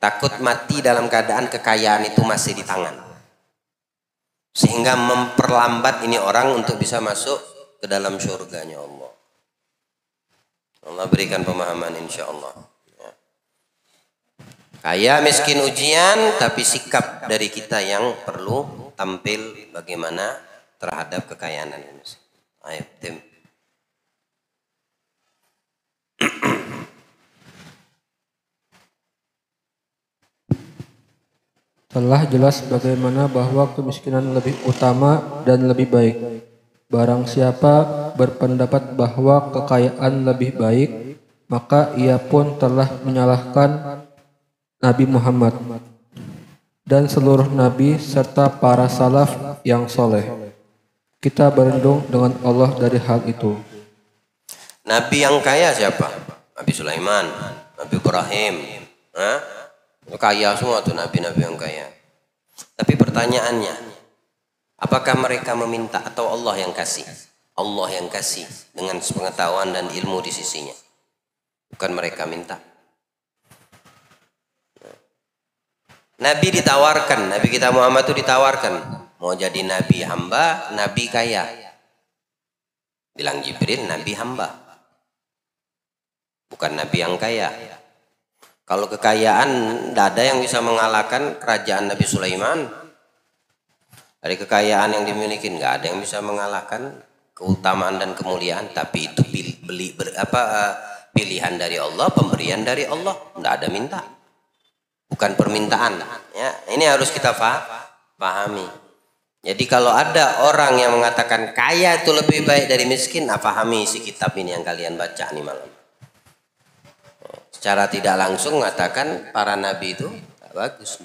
Takut mati dalam keadaan kekayaan itu masih di tangan. Sehingga memperlambat ini orang untuk bisa masuk ke dalam surganya Allah. Allah berikan pemahaman insya Allah. Kaya miskin ujian, tapi sikap dari kita yang perlu tampil bagaimana terhadap kekayaan ini. Ayo tim. Telah jelas bagaimana bahwa kemiskinan lebih utama dan lebih baik. Barang siapa berpendapat bahwa kekayaan lebih baik, maka ia pun telah menyalahkan Nabi Muhammad dan seluruh nabi serta para salaf yang soleh. Kita berlindung dengan Allah dari hal itu. Nabi yang kaya siapa? Nabi Sulaiman, Nabi Ibrahim, kaya semua tuh nabi-nabi yang kaya. Tapi pertanyaannya, apakah mereka meminta atau Allah yang kasih? Allah yang kasih dengan pengetahuan dan ilmu di sisinya. Bukan mereka minta. Nabi ditawarkan, Nabi kita Muhammad itu ditawarkan mau jadi nabi hamba, nabi kaya. Bilang Jibril, nabi hamba. Bukan nabi yang kaya. Kalau kekayaan, tidak ada yang bisa mengalahkan kerajaan Nabi Sulaiman. Dari kekayaan yang dimiliki, nggak ada yang bisa mengalahkan keutamaan dan kemuliaan. Tapi itu pilihan dari Allah, pemberian dari Allah. Tidak ada minta, bukan permintaan. Ya, ini harus kita pahami. Jadi kalau ada orang yang mengatakan kaya itu lebih baik dari miskin, pahami isi kitab ini yang kalian baca nih malam. Secara tidak langsung mengatakan para nabi itu tidak bagus.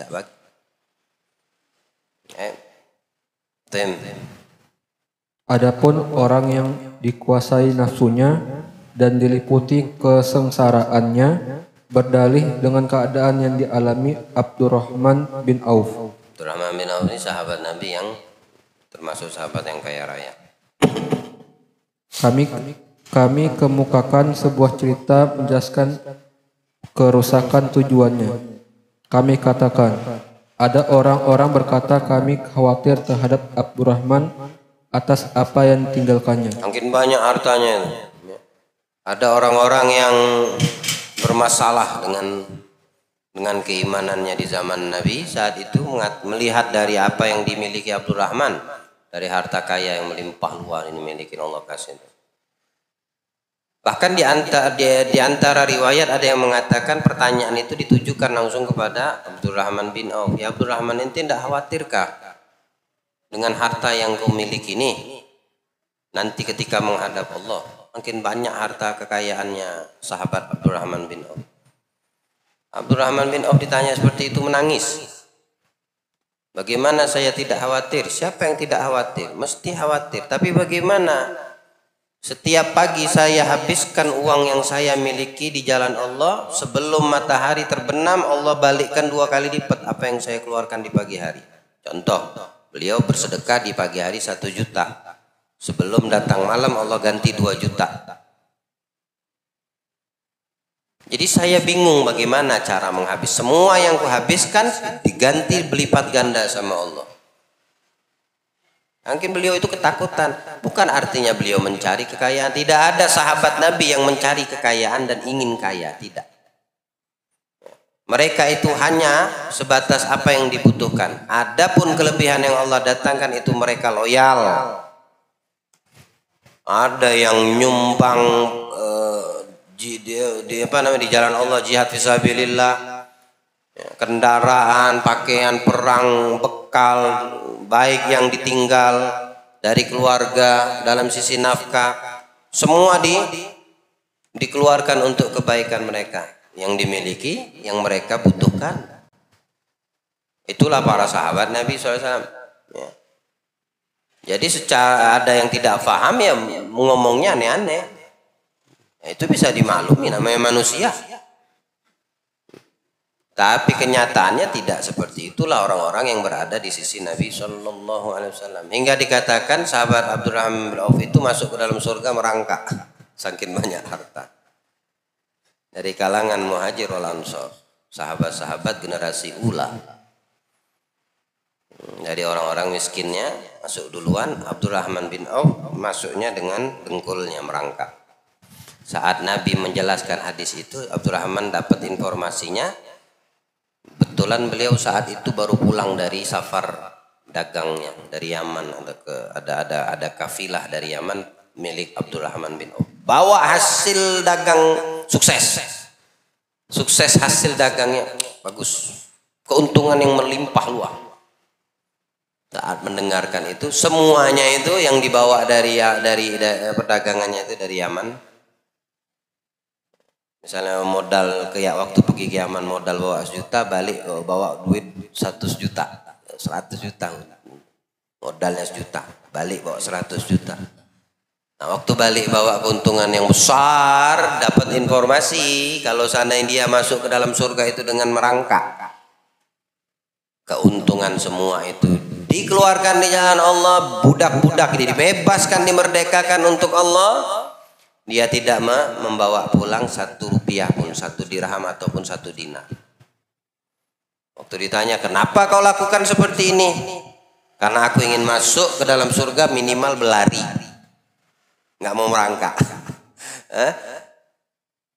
Adapun orang yang dikuasai nafsunya dan diliputi kesengsaraannya, berdalih dengan keadaan yang dialami Abdurrahman bin Auf. Abdurrahman bin Auf ini sahabat Nabi yang termasuk sahabat yang kaya raya. Kami kemukakan sebuah cerita menjelaskan kerusakan tujuannya. Kami katakan, ada orang-orang berkata kami khawatir terhadap Abdurrahman atas apa yang ditinggalkannya. Makin banyak hartanya. Ada orang-orang yang bermasalah dengan keimanannya di zaman Nabi saat itu, melihat dari apa yang dimiliki Abdurrahman, dari harta kaya yang melimpah luar ini miliki Allah kasih. Bahkan di antara riwayat ada yang mengatakan pertanyaan itu ditujukan langsung kepada Abdurrahman bin Auf. Ya Abdurrahman, ente tidak khawatirkah dengan harta yang kau miliki ini? Nanti ketika menghadap Allah, makin banyak harta kekayaannya sahabat Abdurrahman bin Auf. Abdurrahman bin Auf ditanya seperti itu menangis. Bagaimana saya tidak khawatir? Siapa yang tidak khawatir? Mesti khawatir. Tapi bagaimana? Setiap pagi saya habiskan uang yang saya miliki di jalan Allah. Sebelum matahari terbenam, Allah balikkan 2 kali lipat apa yang saya keluarkan di pagi hari. Contoh, beliau bersedekah di pagi hari 1 juta. Sebelum datang malam Allah ganti 2 juta. Jadi saya bingung bagaimana cara menghabis. Semua yang kuhabiskan diganti berlipat ganda sama Allah. Mungkin beliau itu ketakutan. Bukan artinya beliau mencari kekayaan. Tidak ada sahabat Nabi yang mencari kekayaan dan ingin kaya. Tidak. Mereka itu hanya sebatas apa yang dibutuhkan. Adapun kelebihan yang Allah datangkan itu mereka loyal. Ada yang nyumbang di jalan Allah, jihad fisabilillah, kendaraan, pakaian perang, bekal baik yang ditinggal dari keluarga dalam sisi nafkah, semua dikeluarkan untuk kebaikan mereka yang dimiliki, yang mereka butuhkan. Itulah para sahabat Nabi SAW. Ya. Jadi secara ada yang tidak paham ya ngomongnya aneh-aneh. Ya, itu bisa dimaklumi, namanya manusia. Tapi kenyataannya tidak seperti itulah orang-orang yang berada di sisi Nabi Shallallahu Alaihi Wasallam. Hingga dikatakan sahabat Abdurrahman bin Auf itu masuk ke dalam surga merangkak, saking banyak harta. Dari kalangan Muhajir wal Ansor, sahabat-sahabat generasi ula. Dari orang-orang miskinnya masuk duluan, Abdurrahman bin Auf masuknya dengan dengkulnya merangkak. Saat Nabi menjelaskan hadis itu, Abdurrahman dapat informasinya. Kebetulan beliau saat itu baru pulang dari safar dagangnya dari Yaman. Ada kafilah dari Yaman milik Abdurrahman bin Auf. Bawa hasil dagang sukses. Sukses hasil dagangnya bagus. Keuntungan yang melimpah luas. Saat mendengarkan itu, semuanya itu yang dibawa dari perdagangannya itu dari Yaman. Misalnya modal waktu pergi ke Yaman modal bawa 1 juta, balik bawa duit 100 juta, 100 juta. Modalnya 1 juta, balik bawa 100 juta. Nah, waktu balik bawa keuntungan yang besar, dapat informasi kalau seandainya dia masuk ke dalam surga itu dengan merangkak. Keuntungan semua itu dikeluarkan di jalan Allah, budak-budak dibebaskan, dimerdekakan untuk Allah. Dia tidak membawa pulang 1 rupiah pun, 1 dirham ataupun 1 dinar. Waktu ditanya, kenapa kau lakukan seperti ini? Karena aku ingin masuk ke dalam surga minimal berlari, nggak mau merangkak.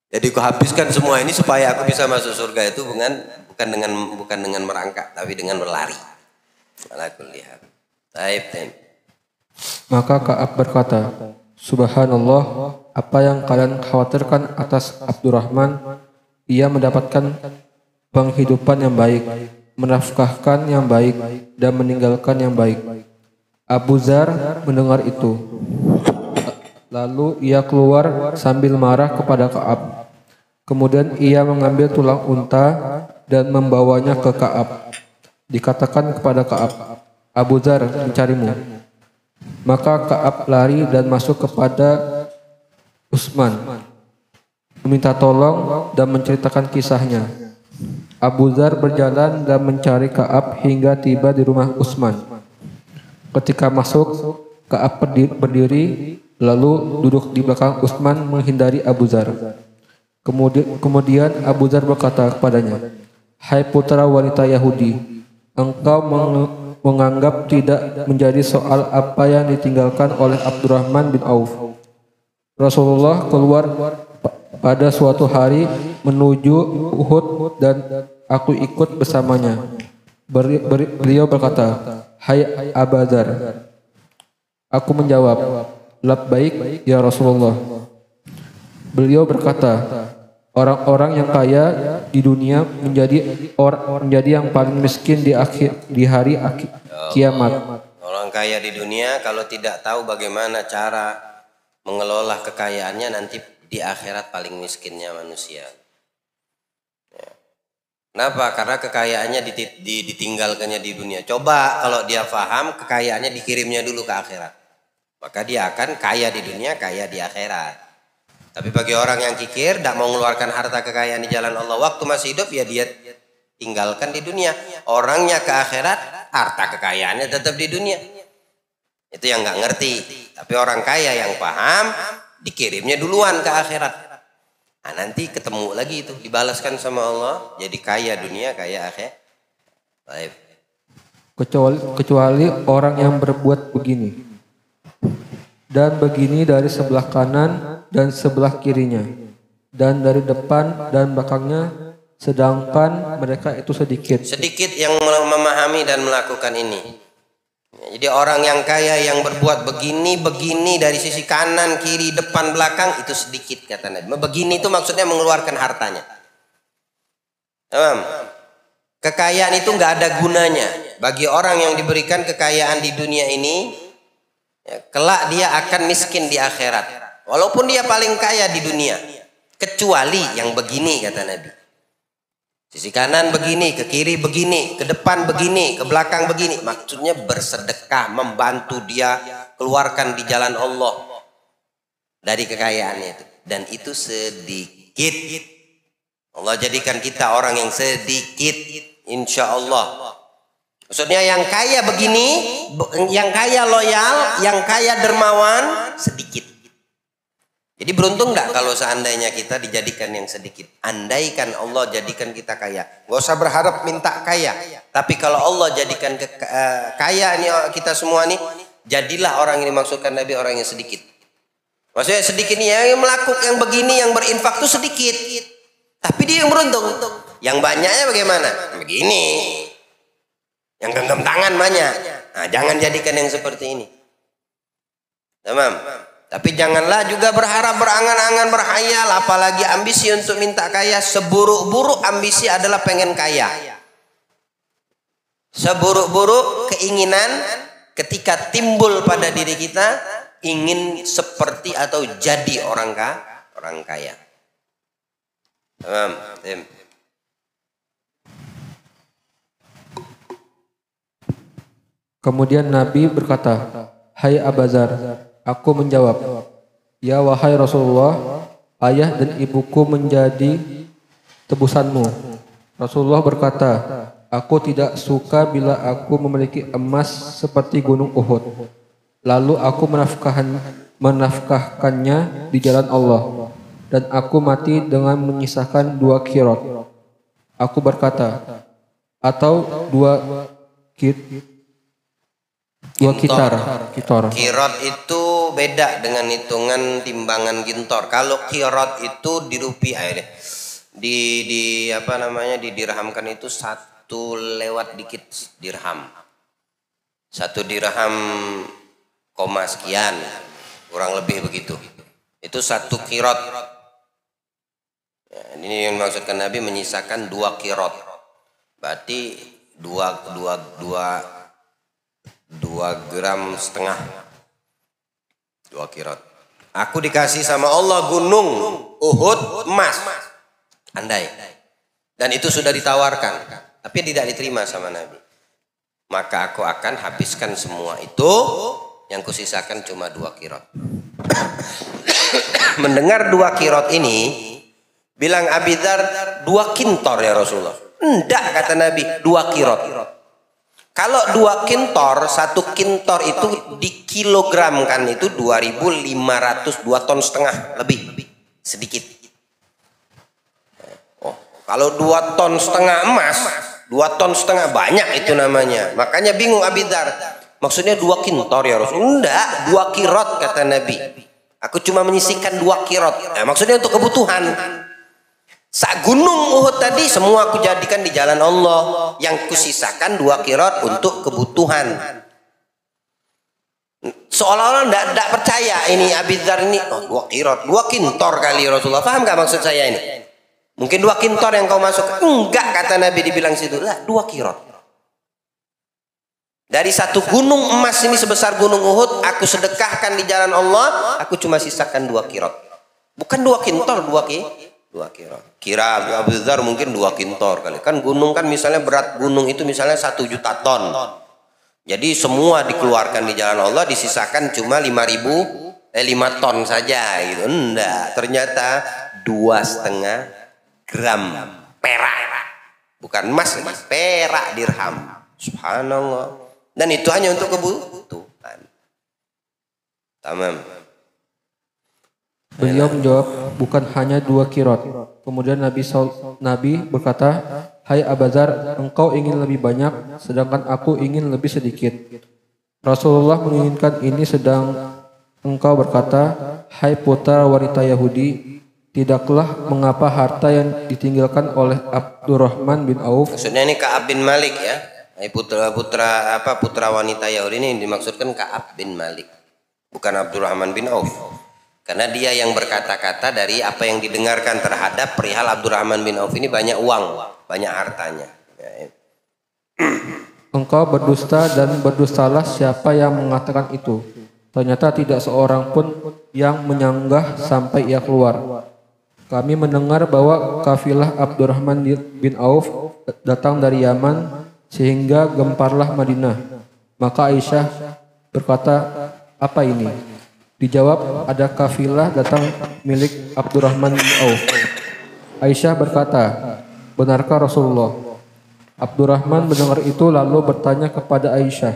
Jadi aku habiskan semua ini supaya aku bisa masuk surga itu bukan dengan merangkak, tapi dengan berlari. Aku lihat. Maka Ka'ab berkata, Subhanallah, apa yang kalian khawatirkan atas Abdurrahman? Ia mendapatkan penghidupan yang baik, menafkahkan yang baik, dan meninggalkan yang baik. Abu Dzar mendengar itu. Lalu ia keluar sambil marah kepada Ka'ab. Kemudian ia mengambil tulang unta dan membawanya ke Ka'ab. Dikatakan kepada Ka'ab, Abu Dzar mencarimu. Maka Ka'ab lari dan masuk kepada Utsman. meminta tolong dan menceritakan kisahnya. Abu Dzar berjalan dan mencari Ka'ab hingga tiba di rumah Utsman. Ketika masuk, Ka'ab berdiri lalu duduk di belakang Utsman menghindari Abu Dzar. Kemudian Abu Dzar berkata kepadanya, "Hai putra wanita Yahudi, engkau menganggap tidak menjadi soal apa yang ditinggalkan oleh Abdurrahman bin Auf." Rasulullah keluar pada suatu hari menuju Uhud dan aku ikut bersamanya. Beliau berkata, "Hai Abu Dzar." Aku menjawab, "Labbaik ya Rasulullah." Beliau berkata, orang-orang yang kaya di dunia menjadi yang paling miskin di hari kiamat. Orang kaya di dunia kalau tidak tahu bagaimana cara mengelola kekayaannya, nanti di akhirat paling miskinnya manusia. Ya. Kenapa? Karena kekayaannya ditinggalkannya di dunia. Coba kalau dia paham, kekayaannya dikirimnya dulu ke akhirat, maka dia akan kaya di dunia, kaya di akhirat. Tapi bagi orang yang kikir, tidak mau mengeluarkan harta kekayaan di jalan Allah waktu masih hidup, ya dia tinggalkan di dunia. Orangnya ke akhirat, harta kekayaannya tetap di dunia. Itu yang nggak ngerti. Tapi orang kaya yang paham, dikirimnya duluan ke akhirat. Nah, nanti ketemu lagi itu, dibalaskan sama Allah, jadi kaya dunia, kaya akhirat. Baik. Kecuali orang yang berbuat begini dan begini dari sebelah kanan dan sebelah kirinya, dan dari depan dan belakangnya, sedangkan mereka itu sedikit yang memahami dan melakukan ini. Jadi orang yang kaya yang berbuat begini dari sisi kanan, kiri, depan, belakang, itu sedikit kata Nabi. Begini itu maksudnya mengeluarkan hartanya. Kekayaan itu nggak ada gunanya bagi orang yang diberikan kekayaan di dunia ini. Ya, kelak dia akan miskin di akhirat, walaupun dia paling kaya di dunia, kecuali yang begini kata Nabi. Sisi kanan begini, ke kiri begini, ke depan begini, ke belakang begini. Maksudnya bersedekah, membantu dia keluarkan di jalan Allah dari kekayaannya itu. Dan itu sedikit. Allah jadikan kita orang yang sedikit, insya Allah. Maksudnya yang kaya begini, yang kaya loyal, yang kaya dermawan, sedikit. Jadi beruntung enggak kalau seandainya kita dijadikan yang sedikit. Andaikan Allah jadikan kita kaya, gak usah berharap minta kaya. Tapi kalau Allah jadikan kaya ini kita semua nih, jadilah orang yang dimaksudkan Nabi orang yang sedikit. Maksudnya sedikit nih yang melakukan yang begini, yang berinfak tuh sedikit. Tapi dia yang beruntung. Yang banyaknya bagaimana? Begini. Yang genggam tangan banyak. Nah, jangan jadikan yang seperti ini. Tamam. Tapi janganlah juga berharap, berangan-angan, berhayal, apalagi ambisi untuk minta kaya. Seburuk-buruk ambisi adalah pengen kaya. Seburuk-buruk keinginan ketika timbul pada diri kita, ingin seperti atau jadi orang kaya. Tamam. Kemudian Nabi berkata, "Hai Abu Dzar." Aku menjawab, "Ya wahai Rasulullah, ayah dan ibuku menjadi tebusanmu." Rasulullah berkata, "Aku tidak suka bila aku memiliki emas seperti gunung Uhud, lalu aku menafkahkannya di jalan Allah, dan aku mati dengan menyisakan 2 qirot." Aku berkata, "Atau 2 kitar. Qirot itu beda dengan hitungan timbangan gintor. Kalau qirot itu di rupiah ya, didirhamkan itu 1 dikit dirham. 1 dirham koma sekian, kurang lebih begitu. Itu 1 qirot. Ya, ini yang maksudkan Nabi menyisakan 2 qirot. Berarti 2,5 gram 2 qirot. Aku dikasih sama Allah gunung Uhud emas. Andai. Dan itu sudah ditawarkan, tapi tidak diterima sama Nabi. Maka aku akan habiskan semua itu, yang kusisakan cuma 2 qirot. Mendengar 2 qirot ini, Bilang Abi Dzar, 2 kintor ya Rasulullah. Enggak, kata Nabi, 2 kirot. Kalau 2 kintor, 1 kintor itu dikilogramkan itu 2.500, 2 ton setengah lebih. Sedikit. Oh, kalau 2 ton setengah emas, 2 ton setengah banyak itu namanya. Makanya bingung Abi Dzar. Maksudnya 2 kintor ya Rasulullah. Enggak, 2 kirot kata Nabi. Aku cuma menyisihkan 2 kirot. Nah, maksudnya untuk kebutuhan. Sak gunung Uhud tadi semua aku jadikan di jalan Allah. Yang kusisakan 2 kirot untuk kebutuhan. Seolah-olah tidak percaya ini Abi Dzar ini. Oh, 2 kirot, 2 kintor kali Rasulullah. Paham gak maksud saya ini? Mungkin 2 kintor yang kau masuk. Enggak, kata Nabi, dibilang situ. Lah, 2 kirot. Dari 1 gunung emas ini sebesar gunung Uhud, aku sedekahkan di jalan Allah, aku cuma sisakan 2 kirot. Bukan 2 kintor, 2 kirot. Kira Abu Dzar mungkin 2 kintor kali. Kan gunung kan misalnya berat gunung itu misalnya 1 juta ton. Jadi semua dikeluarkan di jalan Allah, disisakan cuma 5 ton saja gitu. Enggak, ternyata 2,5 gram perak. Bukan emas, perak dirham. Subhanallah. Dan itu hanya untuk kebutuhan. Tamam. Beliau menjawab, bukan hanya 2 kirot. Kemudian Nabi berkata, hai Abu Dzar, engkau ingin lebih banyak, sedangkan aku ingin lebih sedikit. Rasulullah menginginkan ini, sedang engkau berkata, hai putra wanita Yahudi, tidaklah mengapa harta yang ditinggalkan oleh Abdurrahman bin Auf. Maksudnya ini Ka'ab bin Malik ya. Putra wanita Yahudi ini dimaksudkan Ka'ab bin Malik, bukan Abdurrahman bin Auf. Karena dia yang berkata-kata dari apa yang didengarkan terhadap perihal Abdurrahman bin Auf ini banyak uang, banyak hartanya. Engkau berdusta dan berdustalah siapa yang mengatakan itu. Ternyata tidak seorang pun yang menyanggah sampai ia keluar. Kami mendengar bahwa kafilah Abdurrahman bin Auf datang dari Yaman sehingga gemparlah Madinah. Maka Aisyah berkata, apa ini? Dijawab, ada kafilah datang milik Abdurrahman bin Auf. Aisyah berkata, benarkah Rasulullah? Abdurrahman mendengar itu lalu bertanya kepada Aisyah.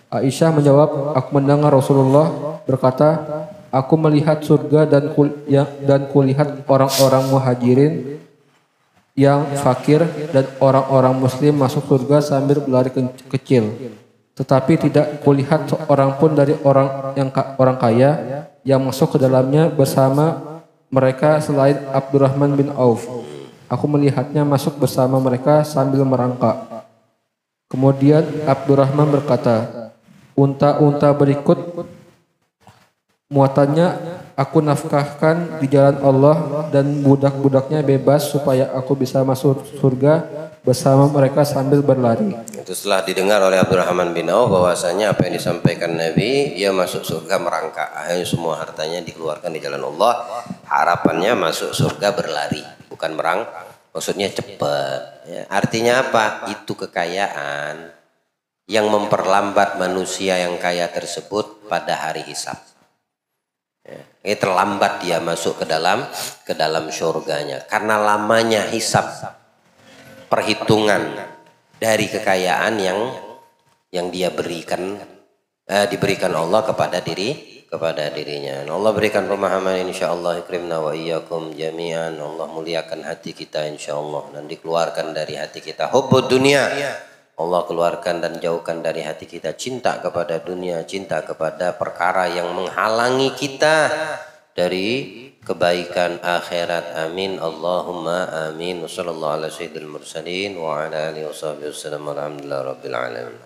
Aisyah menjawab, aku mendengar Rasulullah berkata, aku melihat surga dan kulihat orang-orang muhajirin yang fakir dan orang-orang muslim masuk surga sambil berlari kecil. Tetapi tidak kulihat seorang pun dari orang kaya yang masuk ke dalamnya bersama mereka selain Abdurrahman bin Auf. Aku melihatnya masuk bersama mereka sambil merangkak. Kemudian Abdurrahman berkata, unta-unta berikut muatannya aku nafkahkan di jalan Allah dan budak-budaknya bebas supaya aku bisa masuk surga bersama mereka sambil berlari. Itu setelah didengar oleh Abdurrahman bin Auf bahwasanya apa yang disampaikan Nabi, dia masuk surga merangkak, semua hartanya dikeluarkan di jalan Allah, harapannya masuk surga berlari, bukan merangkak. Maksudnya cepat. Ya, artinya apa? Itu kekayaan yang memperlambat manusia yang kaya tersebut pada hari hisab. Ya, terlambat dia masuk ke dalam surganya karena lamanya hisab, perhitungan dari kekayaan yang dia diberikan Allah kepada dirinya. Allah berikan pemahaman insyaallah, ikrimna wa iyyakum jami'an. Allah muliakan hati kita insyaallah dan dikeluarkan dari hati kita hubbud dunia. Allah keluarkan dan jauhkan dari hati kita cinta kepada dunia, cinta kepada perkara yang menghalangi kita dari kebaikan akhirat. Amin. Allahumma amin. Wassallallahu ala sayyidil mursalin wa ala alihi washabihi wasallam. Alhamdulillah rabbil alamin.